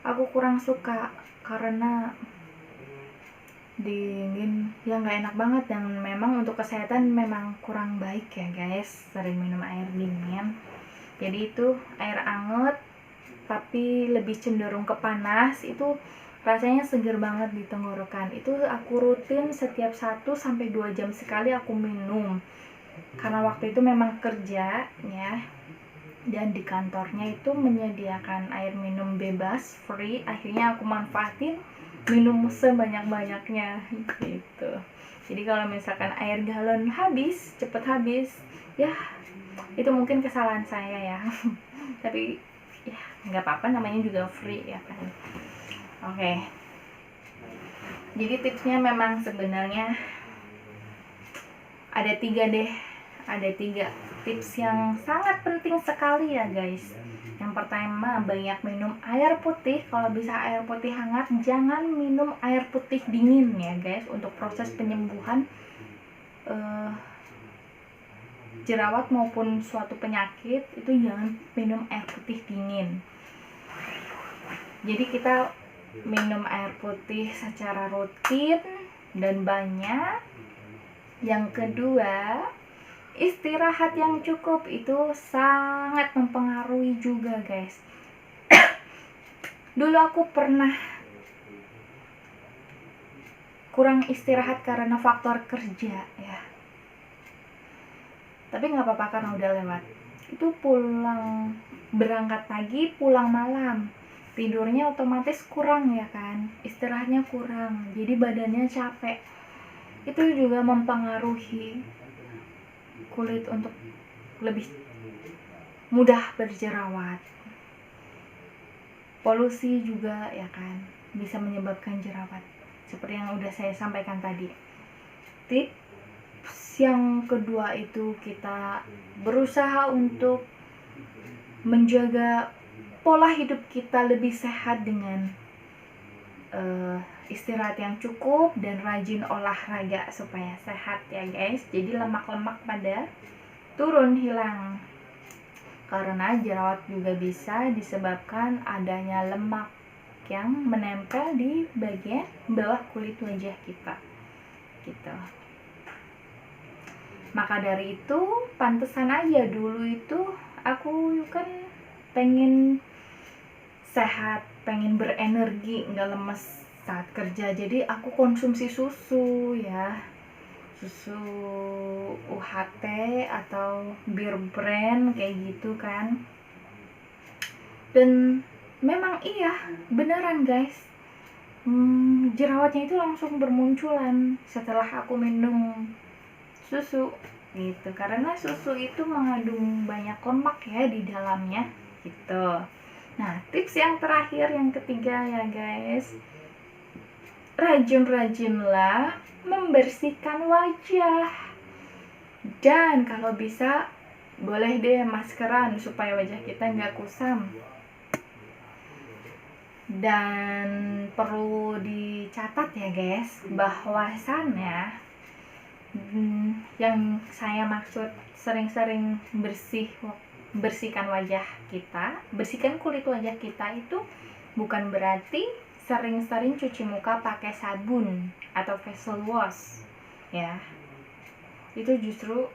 aku kurang suka, karena dingin ya nggak enak banget, dan memang untuk kesehatan memang kurang baik ya guys sering minum air dingin. Jadi itu air anget tapi lebih cenderung ke panas, itu rasanya seger banget di tenggorokan. Itu aku rutin setiap 1-2 jam sekali aku minum, karena waktu itu memang kerja ya, dan di kantornya itu menyediakan air minum bebas free. Akhirnya aku manfaatin, minum sebanyak-banyaknya gitu. Jadi kalau misalkan air galon habis, cepet habis, ya itu mungkin kesalahan saya ya tapi ya nggak apa-apa, namanya juga free ya kan. Oke. Jadi tipsnya memang sebenarnya ada 3 tips yang sangat penting sekali ya guys. Yang pertama, banyak minum air putih. Kalau bisa air putih hangat, jangan minum air putih dingin ya guys. Untuk proses penyembuhan jerawat maupun suatu penyakit itu jangan minum air putih dingin. Jadi kita minum air putih secara rutin dan banyak. Yang kedua, istirahat yang cukup itu sangat mempengaruhi juga guys. Dulu aku pernah kurang istirahat karena faktor kerja ya, tapi nggak apa-apa karena udah lewat. Itu pulang, berangkat pagi pulang malam, tidurnya otomatis kurang ya kan, istirahatnya kurang, jadi badannya capek. Itu juga mempengaruhi kulit untuk lebih mudah berjerawat. Polusi juga ya kan bisa menyebabkan jerawat, seperti yang udah saya sampaikan tadi. Tips yang kedua itu kita berusaha untuk menjaga pola hidup kita lebih sehat dengan istirahat yang cukup dan rajin olahraga supaya sehat ya guys. Jadi lemak-lemak pada turun, hilang. Karena jerawat juga bisa disebabkan adanya lemak yang menempel di bagian bawah kulit wajah kita gitu. Maka dari itu pantesan aja dulu itu aku kan pengen sehat, pengen berenergi, nggak lemes saat kerja. Jadi aku konsumsi susu ya, susu UHT atau bir brand kayak gitu kan. Dan memang iya, beneran guys, jerawatnya itu langsung bermunculan setelah aku minum susu gitu, karena susu itu mengandung banyak lemak ya di dalamnya gitu. Nah, tips yang terakhir, yang ketiga ya guys, rajin-rajinlah membersihkan wajah. Dan kalau bisa boleh deh maskeran supaya wajah kita nggak kusam. Dan perlu dicatat ya guys, bahwasannya yang saya maksud sering-sering bersihkan wajah kita, bersihkan kulit wajah kita itu bukan berarti sering-sering cuci muka pakai sabun atau facial wash ya. Itu justru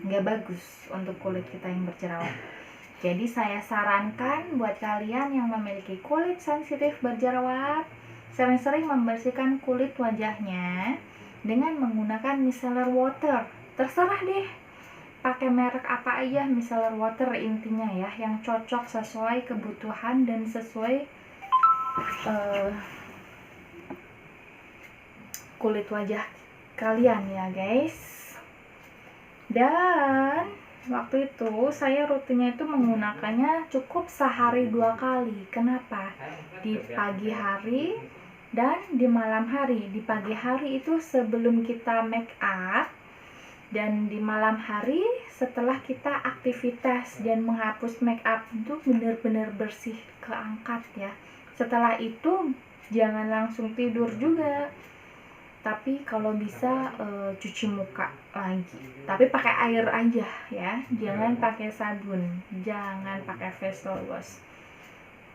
nggak bagus untuk kulit kita yang berjerawat. Jadi saya sarankan buat kalian yang memiliki kulit sensitif berjerawat, sering-sering membersihkan kulit wajahnya dengan menggunakan micellar water. Terserah deh pakai merek apa aja, micellar water intinya ya, yang cocok sesuai kebutuhan dan sesuai kulit wajah kalian ya guys. Dan waktu itu saya rutinnya itu menggunakannya cukup sehari 2 kali. Kenapa? Di pagi hari dan di malam hari. Di pagi hari itu sebelum kita make up, Dan di malam hari setelah kita aktivitas dan menghapus make up itu benar-benar bersih keangkat ya. Setelah itu jangan langsung tidur juga, tapi kalau bisa cuci muka lagi, tapi pakai air aja ya, jangan pakai sabun, jangan pakai facial wash.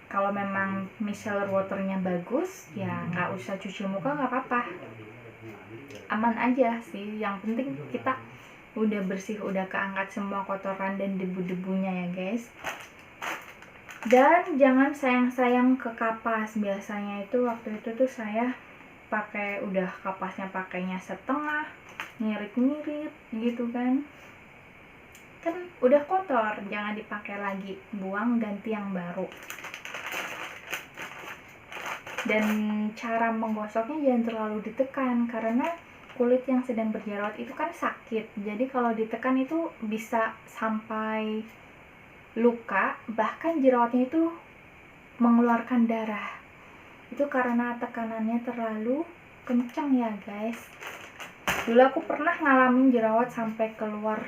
Kalau memang micellar waternya bagus ya nggak usah cuci muka, nggak apa-apa, aman aja sih. Yang penting kita udah bersih, udah keangkat semua kotoran dan debu-debunya ya guys. Dan jangan sayang-sayang ke kapas. Biasanya itu waktu itu tuh saya pakai, udah kapasnya pakainya setengah, ngirit-ngirit gitu kan udah kotor, jangan dipakai lagi, buang, ganti yang baru. Dan cara menggosoknya jangan terlalu ditekan, karena kulit yang sedang berjerawat itu kan sakit, jadi kalau ditekan itu bisa sampai luka, bahkan jerawatnya itu mengeluarkan darah. Itu karena tekanannya terlalu kencang ya guys. Dulu aku pernah ngalamin jerawat sampai keluar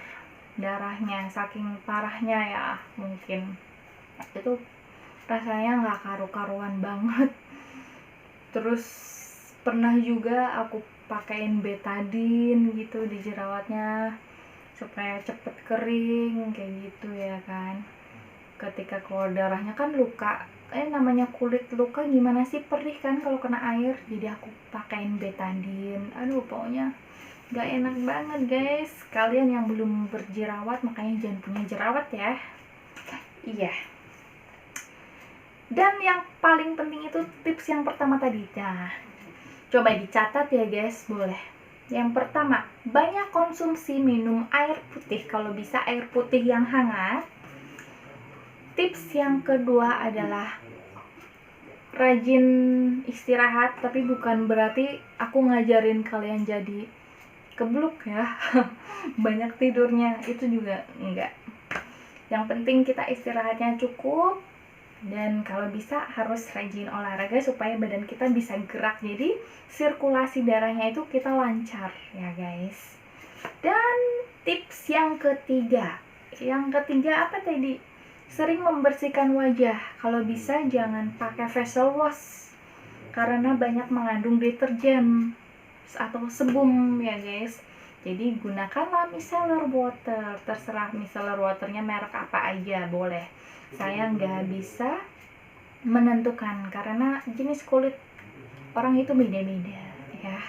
darahnya, saking parahnya ya, mungkin itu rasanya nggak karu-karuan banget. Terus pernah juga aku pakein betadine gitu di jerawatnya supaya cepet kering kayak gitu ya kan. Ketika keluar darahnya kan luka, namanya kulit luka gimana sih, perih kan kalau kena air, jadi aku pakein betadine. Aduh pokoknya gak enak banget guys. Kalian yang belum berjerawat makanya jangan punya jerawat ya. Iya. Dan yang paling penting itu tips yang pertama tadi. Nah, coba dicatat ya guys, boleh. Yang pertama, banyak konsumsi minum air putih, kalau bisa air putih yang hangat. Tips yang kedua adalah rajin istirahat, tapi bukan berarti aku ngajarin kalian jadi kebluk ya. Banyak tidurnya, itu juga enggak. Yang penting kita istirahatnya cukup. Dan kalau bisa harus rajin olahraga supaya badan kita bisa gerak, jadi sirkulasi darahnya itu kita lancar ya guys. Dan tips yang ketiga apa tadi? Sering membersihkan wajah. Kalau bisa jangan pakai facial wash karena banyak mengandung deterjen atau sebum ya guys. Jadi gunakanlah micellar water, terserah micellar waternya merek apa aja boleh. Saya nggak bisa menentukan karena jenis kulit orang itu beda-beda ya.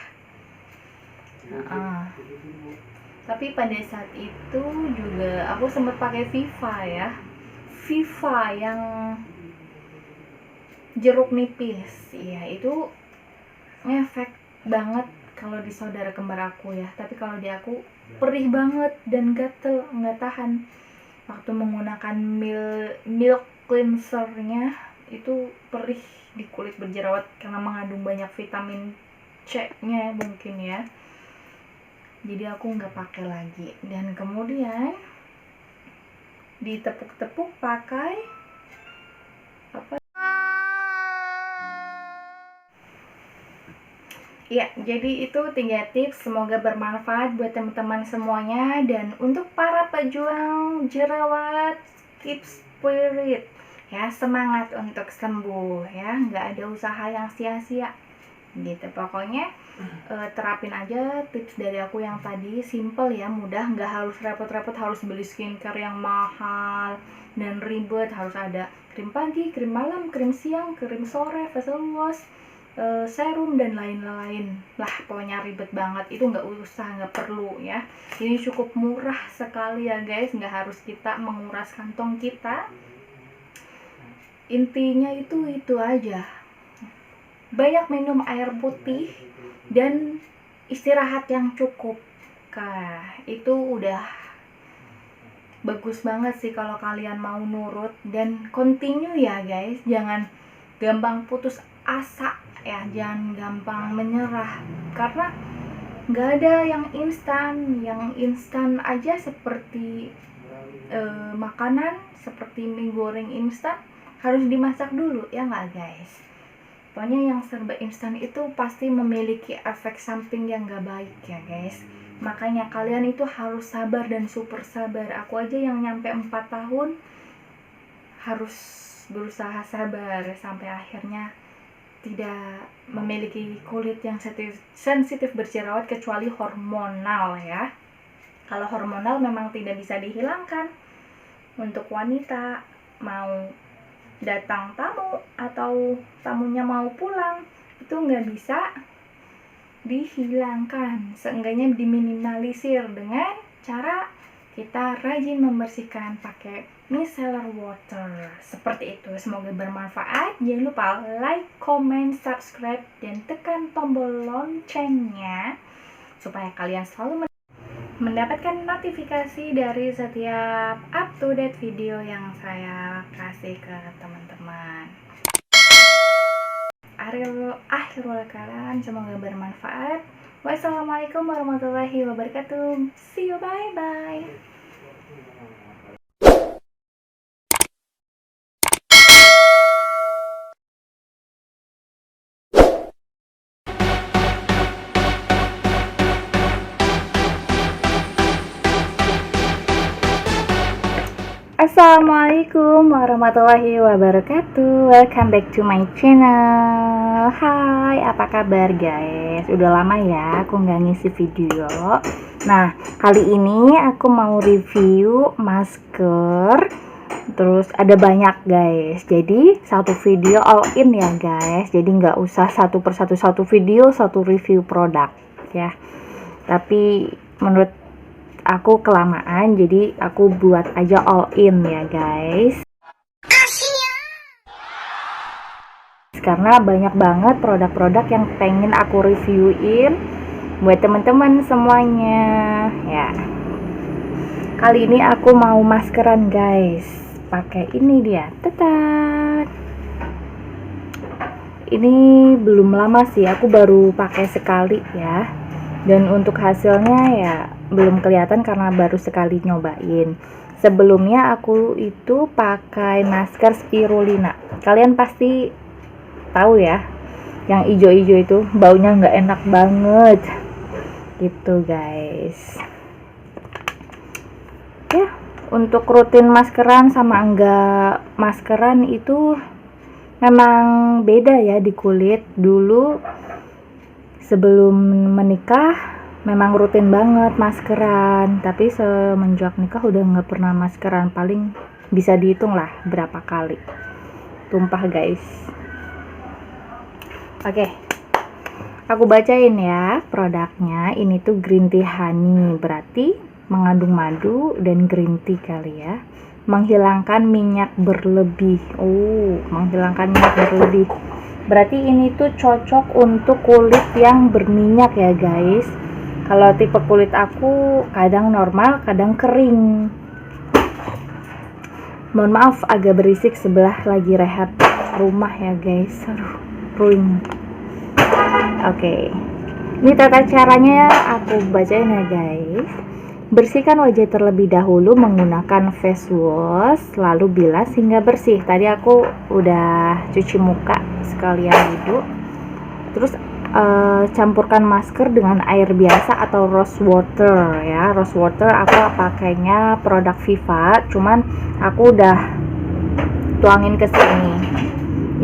Tapi pada saat itu juga aku sempat pakai Viva yang jeruk nipis ya, itu ngefek banget kalau di saudara kembar aku ya, tapi kalau di aku perih banget dan gatel, nggak tahan. Waktu menggunakan milk cleansernya itu perih di kulit berjerawat karena mengandung banyak vitamin C nya mungkin ya, jadi aku nggak pakai lagi. Dan kemudian ditepuk-tepuk pakai apa ya. Jadi itu 3 tips, semoga bermanfaat buat teman-teman semuanya. Dan untuk para pejuang jerawat, keep spirit ya, semangat untuk sembuh ya, nggak ada usaha yang sia-sia gitu. Pokoknya terapin aja tips dari aku yang tadi, simple ya, mudah, nggak harus repot-repot harus beli skincare yang mahal dan ribet, harus ada krim pagi, krim malam, krim siang, krim sore, facial wash, serum dan lain-lain lah, pokoknya ribet banget. Itu nggak usah, nggak perlu ya. Ini cukup murah sekali ya guys, nggak harus kita menguras kantong kita. Intinya itu aja, banyak minum air putih dan istirahat yang cukup. Itu udah bagus banget sih kalau kalian mau nurut dan continue ya guys. Jangan gampang putus asa ya, jangan gampang menyerah, karena nggak ada yang instan aja seperti makanan seperti mie goreng instan harus dimasak dulu ya nggak guys. Pokoknya yang serba instan itu pasti memiliki efek samping yang gak baik ya guys. Makanya kalian itu harus sabar dan super sabar. Aku aja yang nyampe 4 tahun harus berusaha sabar sampai akhirnya tidak memiliki kulit yang sensitif berjerawat kecuali hormonal ya. Kalau hormonal memang tidak bisa dihilangkan. Untuk wanita mau datang tamu atau tamunya mau pulang itu nggak bisa dihilangkan, seenggaknya diminimalisir dengan cara kita rajin membersihkan pakai micellar water seperti itu. Semoga bermanfaat. Jangan lupa like, comment, subscribe, dan tekan tombol loncengnya supaya kalian selalu mendapatkan notifikasi dari setiap up to date video yang saya kasih ke teman-teman. Akhirul kalam, semoga bermanfaat. Wassalamualaikum warahmatullahi wabarakatuh. See you, bye bye. Assalamualaikum warahmatullahi wabarakatuh. Welcome back to my channel. Hai, apa kabar guys? Udah lama ya aku nggak ngisi video. Nah, kali ini aku mau review masker. Terus ada banyak guys. Jadi satu video all in ya guys. Jadi nggak usah satu persatu satu video satu review produk ya. Tapi menurut aku kelamaan, jadi aku buat aja all in ya guys. Karena banyak banget produk-produk yang pengen aku reviewin buat teman-teman semuanya ya. Kali ini aku mau maskeran guys. Pakai ini dia. Tetat. Ini belum lama sih, aku baru pakai sekali ya. Dan untuk hasilnya ya belum kelihatan karena baru sekali nyobain. Sebelumnya aku itu pakai masker spirulina. Kalian pasti tahu ya, yang ijo-ijo itu baunya nggak enak banget gitu guys. Ya, untuk rutin maskeran sama enggak maskeran itu memang beda ya di kulit. Dulu sebelum menikah memang rutin banget maskeran, tapi semenjak nikah udah nggak pernah maskeran. Paling bisa dihitung lah berapa kali tumpah guys. Oke, aku bacain ya produknya. Ini tuh green tea honey, berarti mengandung madu dan green tea kali ya. Menghilangkan minyak berlebih. Menghilangkan minyak berlebih, berarti ini tuh cocok untuk kulit yang berminyak ya guys. Kalau tipe kulit aku kadang normal, kadang kering. Mohon maaf agak berisik, sebelah lagi rehat rumah ya guys. Aduh, ruing. Oke. Ini tata caranya aku bacain ya guys. Bersihkan wajah terlebih dahulu menggunakan face wash, lalu bilas hingga bersih. Tadi aku udah cuci muka sekalian wudhu. Terus campurkan masker dengan air biasa atau rose water ya. Rose water aku pakainya produk Viva, cuman aku udah tuangin ke sini.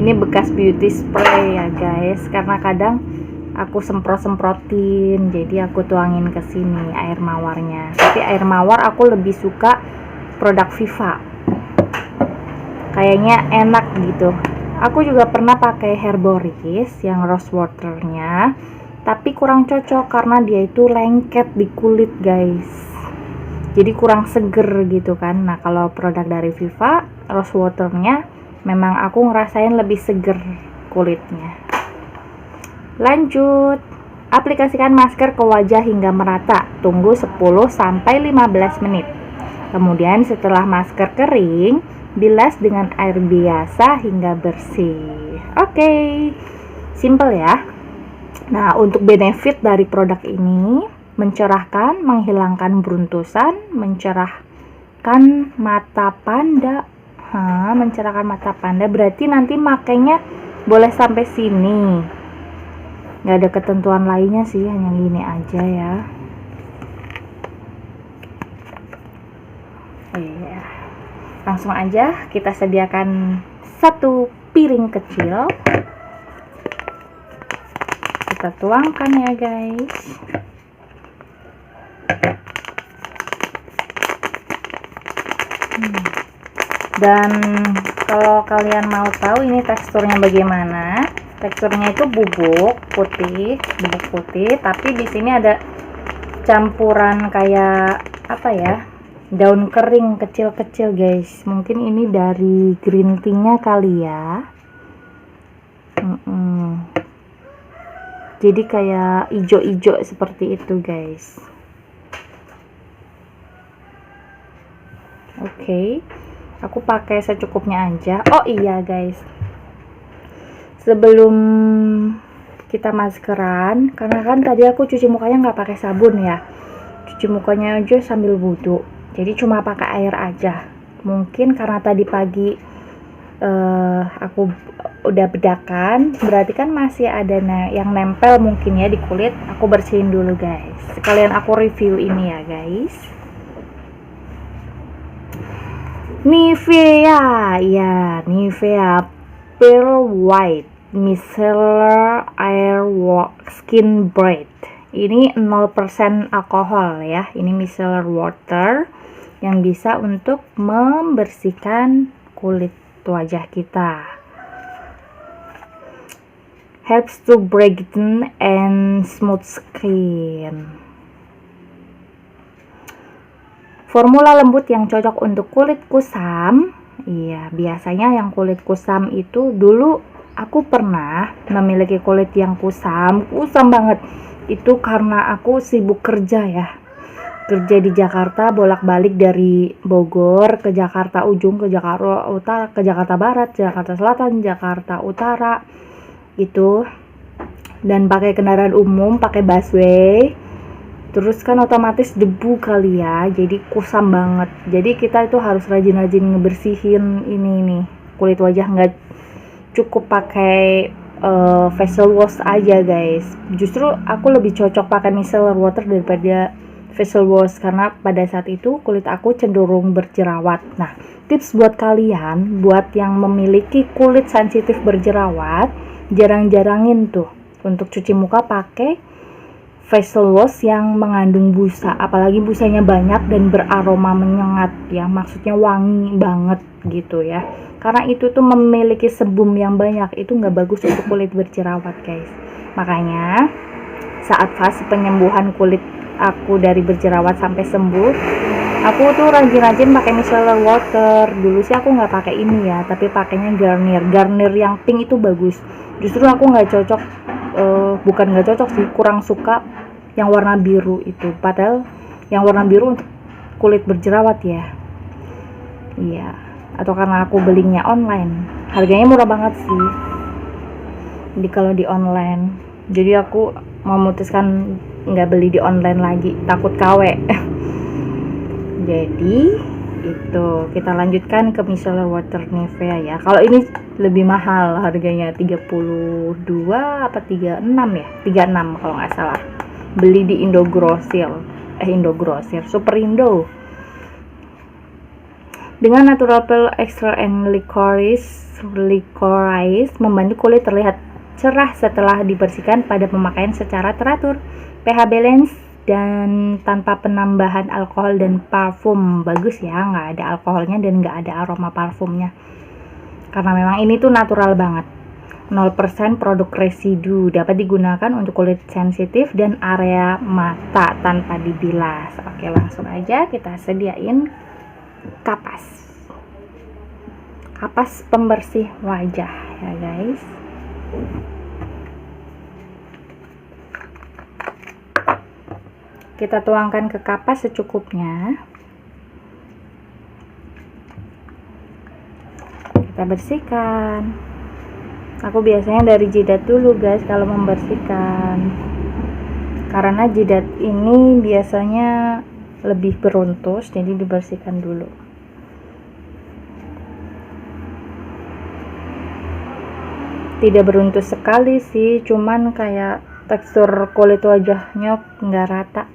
Ini bekas beauty spray ya guys, karena kadang aku semprot-semprotin, jadi aku tuangin ke sini air mawarnya. Tapi air mawar aku lebih suka produk Viva, kayaknya enak gitu. Aku juga pernah pakai Herboris yang rose waternya, tapi kurang cocok karena dia itu lengket di kulit guys, jadi kurang seger gitu kan. Nah kalau produk dari Viva rose waternya memang aku ngerasain lebih seger kulitnya. Lanjut, aplikasikan masker ke wajah hingga merata, tunggu 10-15 menit. Kemudian setelah masker kering, bilas dengan air biasa hingga bersih. Oke, simple ya. Nah, untuk benefit dari produk ini, mencerahkan, menghilangkan beruntusan, mencerahkan mata panda. Mencerahkan mata panda berarti nanti makainya boleh sampai sini, nggak ada ketentuan lainnya sih, hanya gini aja ya. Iya, langsung aja kita sediakan satu piring kecil, kita tuangkan ya guys. Dan kalau kalian mau tahu ini teksturnya bagaimana, teksturnya itu bubuk putih, tapi di sini ada campuran kayak apa ya, daun kering kecil-kecil guys. Mungkin ini dari green tea-nya kali ya. Jadi kayak ijo-ijo seperti itu guys. Oke, aku pakai secukupnya aja. Oh iya guys, sebelum kita maskeran, karena kan tadi aku cuci mukanya nggak pakai sabun ya, cuci mukanya aja sambil wudhu, jadi cuma pakai air aja. Mungkin karena tadi pagi aku udah bedakan, berarti kan masih ada yang nempel mungkin ya di kulit. Aku bersihin dulu guys, sekalian aku review ini ya guys. Nivea, ya Nivea Pure White Micellar Air Skin Bright. Ini 0% alkohol ya. Ini micellar water yang bisa untuk membersihkan kulit wajah kita. Helps to brighten and smooth skin. Formula lembut yang cocok untuk kulit kusam. Iya, biasanya yang kulit kusam itu, dulu aku pernah memiliki kulit yang kusam banget. Itu karena aku sibuk kerja ya. Kerja di Jakarta, bolak-balik dari Bogor ke Jakarta Ujung, ke Jakarta Utara, ke Jakarta Barat, Jakarta Selatan, Jakarta Utara gitu. Dan pakai kendaraan umum, pakai busway. Terus kan otomatis debu kali ya, jadi kusam banget. Jadi kita itu harus rajin-rajin ngebersihin ini nih kulit wajah. Nggak cukup pakai facial wash aja guys. Justru aku lebih cocok pakai micellar water daripada facial wash, karena pada saat itu kulit aku cenderung berjerawat. Nah, tips buat kalian, buat yang memiliki kulit sensitif berjerawat, jarang-jarangin tuh untuk cuci muka pakai facial wash yang mengandung busa, apalagi busanya banyak dan beraroma menyengat ya, maksudnya wangi banget gitu ya. Karena itu tuh memiliki sebum yang banyak, itu nggak bagus untuk kulit berjerawat guys. Makanya saat fase penyembuhan kulit aku dari berjerawat sampai sembuh, aku tuh rajin-rajin pakai micellar water. Dulu sih aku nggak pakai ini ya, tapi pakainya Garnier yang pink itu bagus. Justru aku nggak cocok, bukan nggak cocok sih, kurang suka yang warna biru itu. Padahal yang warna biru untuk kulit berjerawat ya. Iya, atau karena aku belinya online, harganya murah banget sih. Jadi kalau di online, jadi aku memutuskan nggak beli di online lagi, takut KW. Jadi itu kita lanjutkan ke micellar water Nivea ya. Kalau ini lebih mahal harganya, 32 apa 36 ya, 36 kalau nggak salah. Beli di Indogrosir, Superindo. Dengan natural pearl extra and licorice membantu kulit terlihat cerah setelah dibersihkan pada pemakaian secara teratur. pH balance dan tanpa penambahan alkohol dan parfum. Bagus ya, nggak ada alkoholnya dan nggak ada aroma parfumnya, karena memang ini tuh natural banget. 0% produk residu, dapat digunakan untuk kulit sensitif dan area mata tanpa dibilas. Oke, langsung aja kita sediain kapas pembersih wajah ya guys. Kita tuangkan ke kapas secukupnya. Kita bersihkan. Aku biasanya dari jidat dulu guys kalau membersihkan, karena jidat ini biasanya lebih beruntus, jadi dibersihkan dulu. tidak beruntus sekali sih, cuman kayak tekstur kulit wajahnya nggak rata.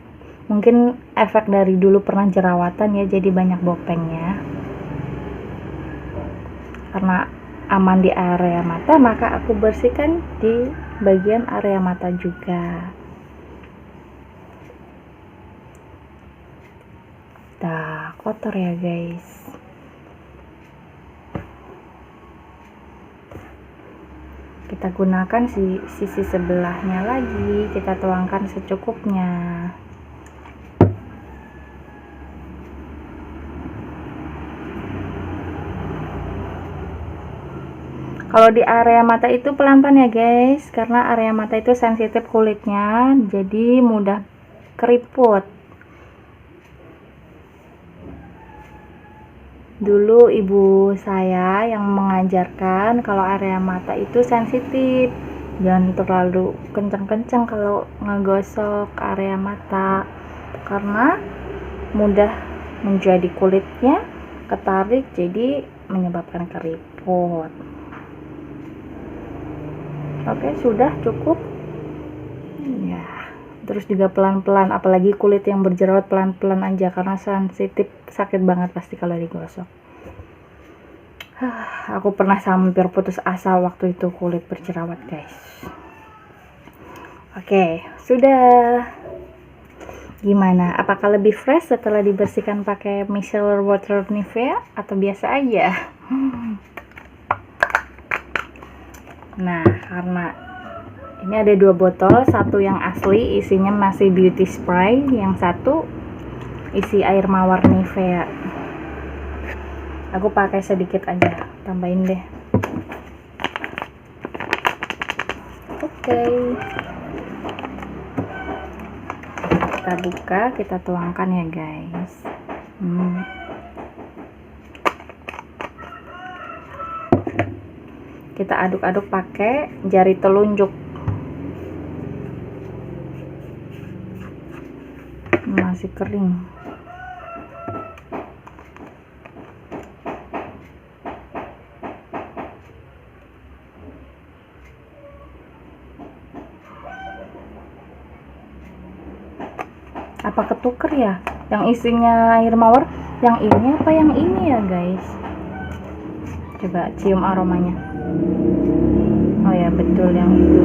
Mungkin efek dari dulu pernah jerawatan ya, jadi banyak bopengnya. Karena aman di area mata, maka aku bersihkan di bagian area mata juga. Dah kotor ya guys. Kita gunakan sisi sebelahnya lagi, kita tuangkan secukupnya. Kalau di area mata itu pelan-pelan ya guys, karena area mata itu sensitif kulitnya, jadi mudah keriput. Dulu ibu saya yang mengajarkan kalau area mata itu sensitif, jangan terlalu kencang-kencang kalau ngegosok area mata, karena mudah menjadi kulitnya ketarik, jadi menyebabkan keriput. Oke, sudah cukup ya. Terus juga pelan-pelan, apalagi kulit yang berjerawat, pelan-pelan aja karena sensitif, sakit banget pasti kalau digosok. Aku pernah hampir putus asa waktu itu kulit berjerawat guys. Oke, sudah. Gimana? Apakah lebih fresh setelah dibersihkan pakai micellar water Nivea atau biasa aja? Nah, karena ini ada 2 botol, satu yang asli isinya masih beauty spray, yang satu isi air mawar Nivea. Aku pakai sedikit aja, tambahin deh. Oke. Kita buka, kita tuangkan ya guys. Kita aduk-aduk pakai jari telunjuk. Masih kering. Apa ketuker ya? Yang isinya air mawar, yang ini apa yang ini ya guys? Coba cium aromanya. Oh ya, betul yang itu.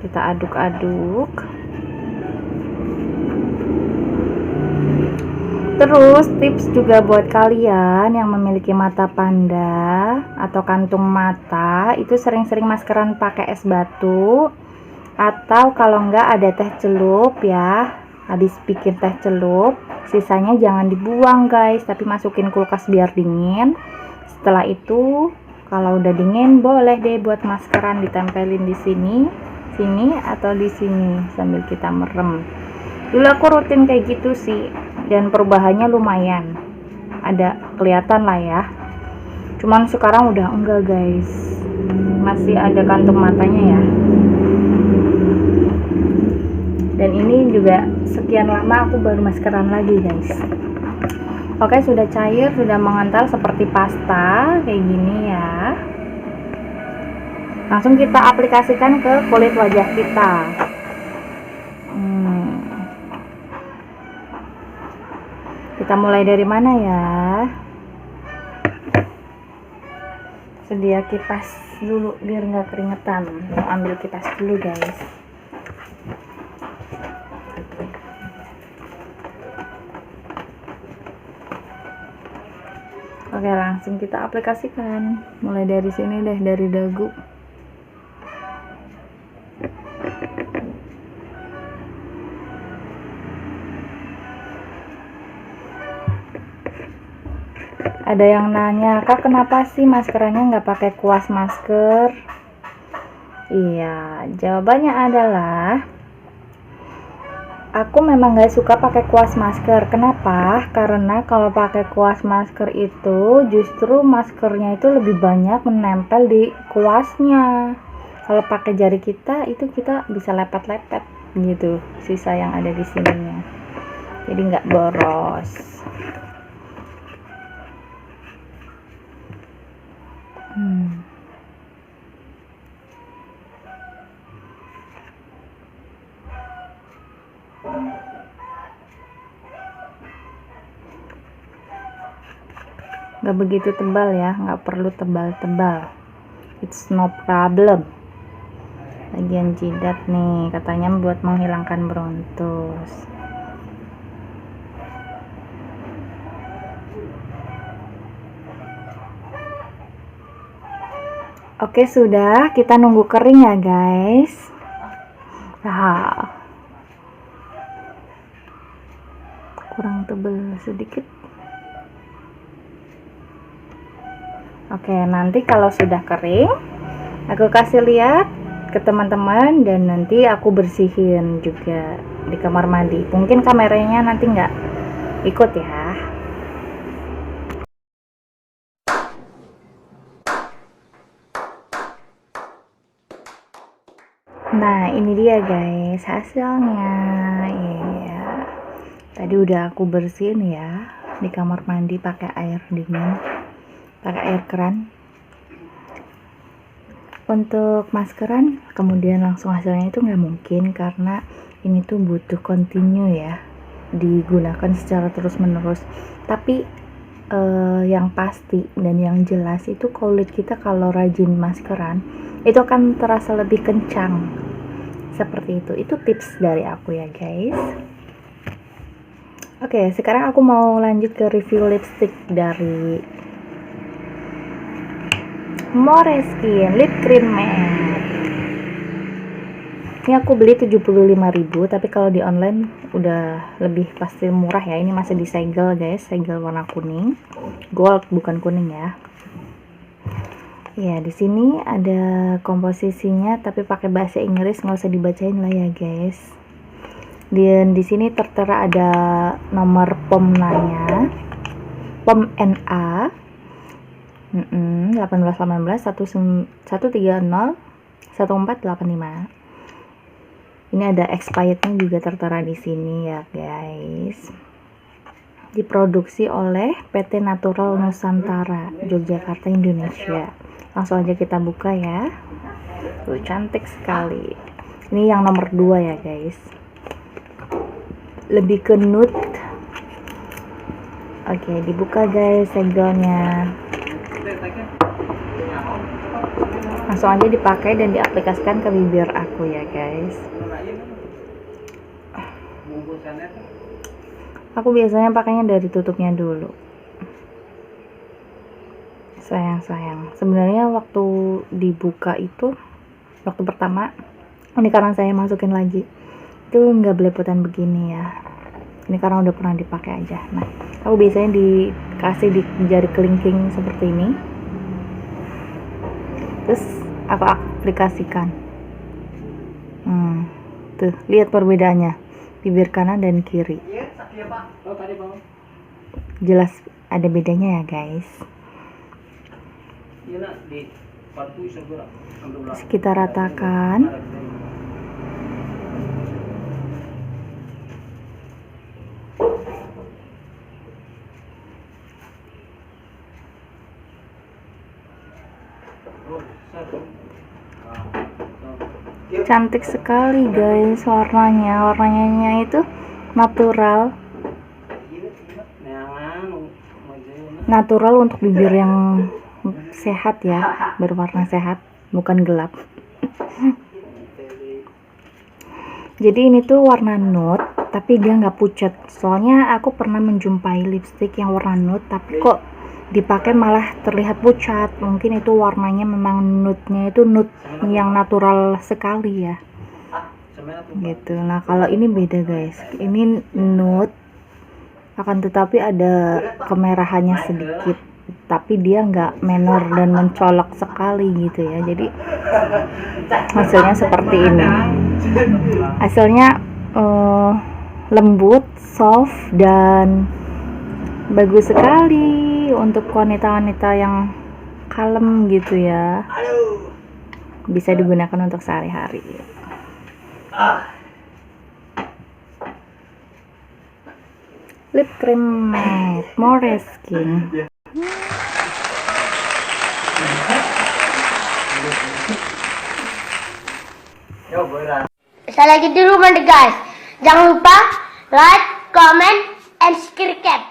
Kita aduk-aduk. Terus tips juga buat kalian yang memiliki mata panda atau kantung mata, itu sering-sering maskeran pakai es batu, atau kalau enggak ada teh celup ya. Habis bikin teh celup, sisanya jangan dibuang guys, tapi masukin kulkas biar dingin. Setelah itu kalau udah dingin boleh deh buat maskeran, ditempelin di sini atau di sini sambil kita merem. Dulu aku rutin kayak gitu sih, dan perubahannya lumayan ada kelihatan lah ya. Cuman sekarang udah enggak guys, masih ada kantung matanya ya. Dan ini juga sekian lama aku baru maskeran lagi guys. Oke, sudah cair, sudah mengental seperti pasta kayak gini ya. Langsung kita aplikasikan ke kulit wajah kita. Kita mulai dari mana ya? Sedia kipas dulu biar nggak keringetan. Ambil kipas dulu guys. Oke, langsung kita aplikasikan. Mulai dari sini deh, dari dagu. Ada yang nanya, Kak, kenapa sih maskerannya nggak pakai kuas masker? Iya, jawabannya adalah aku memang nggak suka pakai kuas masker. Kenapa? Karena kalau pakai kuas masker itu justru maskernya itu lebih banyak menempel di kuasnya. Kalau pakai jari kita itu kita bisa lepet-lepet gitu, sisa yang ada di sininya. Jadi nggak boros. Nggak begitu tebal ya, nggak perlu tebal-tebal, it's no problem. Bagian jidat nih katanya buat menghilangkan brontos. Oke, sudah, kita nunggu kering ya guys. Kurang tebal sedikit. Oke, nanti kalau sudah kering aku kasih lihat ke teman-teman, dan nanti aku bersihin juga di kamar mandi. Mungkin kameranya nanti nggak ikut ya. Nah, ini dia guys hasilnya. Iya, tadi udah aku bersihin ya di kamar mandi pakai air dingin, pakai air keran. Untuk maskeran kemudian langsung hasilnya itu nggak mungkin, karena ini tuh butuh continue ya, digunakan secara terus menerus. Tapi yang pasti dan yang jelas itu kulit kita kalau rajin maskeran itu akan terasa lebih kencang, seperti itu tips dari aku ya guys. Oke, sekarang aku mau lanjut ke review lipstick dari Måneskin Lip Cream Matte. Ini aku beli 75.000, tapi kalau di online udah lebih pasti murah ya. Ini masih disegel guys, segel warna kuning, gold bukan kuning ya. Ya, di sini ada komposisinya tapi pakai bahasa Inggris, nggak usah dibacain lah ya guys. Dan di sini tertera ada nomor POM-nya, POM NA 1818 130 1485. Ini ada expirednya juga tertera di sini ya guys. Diproduksi oleh PT Natural Nusantara, Yogyakarta, Indonesia. Langsung aja kita buka ya. Tuh, cantik sekali. Ini yang nomor 2 ya guys. Lebih ke nude. Oke, dibuka guys segelnya. Langsung aja dipakai dan diaplikasikan ke bibir aku ya guys. Aku biasanya pakainya dari tutupnya dulu. Sayang. Sebenarnya waktu dibuka itu, waktu pertama, ini karena saya masukin lagi, itu nggak belepotan begini ya. Ini karena udah pernah dipakai aja. Nah, aku biasanya dikasih di jari kelingking seperti ini. Terus aku aplikasikan. Tuh, lihat perbedaannya, bibir kanan dan kiri. Jelas ada bedanya ya guys. Terus kita ratakan. Cantik sekali guys warnanya itu natural untuk bibir yang sehat ya, berwarna sehat, bukan gelap. Jadi ini tuh warna nude tapi dia nggak pucat. Soalnya aku pernah menjumpai lipstick yang warna nude tapi kok dipakai malah terlihat pucat. Mungkin itu warnanya memang nude-nya itu nude yang natural sekali ya gitu. Nah, kalau ini beda guys, ini nude akan tetapi ada kemerahannya sedikit, tapi dia nggak menor dan mencolok sekali gitu ya. Jadi hasilnya seperti ini. Hasilnya lembut, soft, dan bagus sekali untuk wanita-wanita yang kalem gitu ya. Bisa digunakan untuk sehari-hari. Lip Cream Matte Måneskin. Saya lagi di rumah deh guys. Jangan lupa like, comment, and subscribe.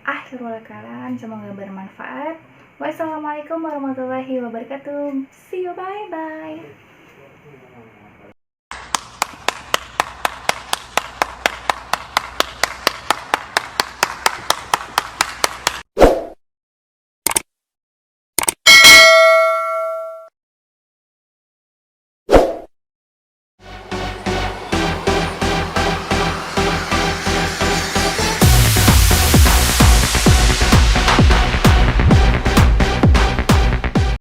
Akhirul kalam, semoga bermanfaat. Wassalamualaikum warahmatullahi wabarakatuh. See you, bye bye.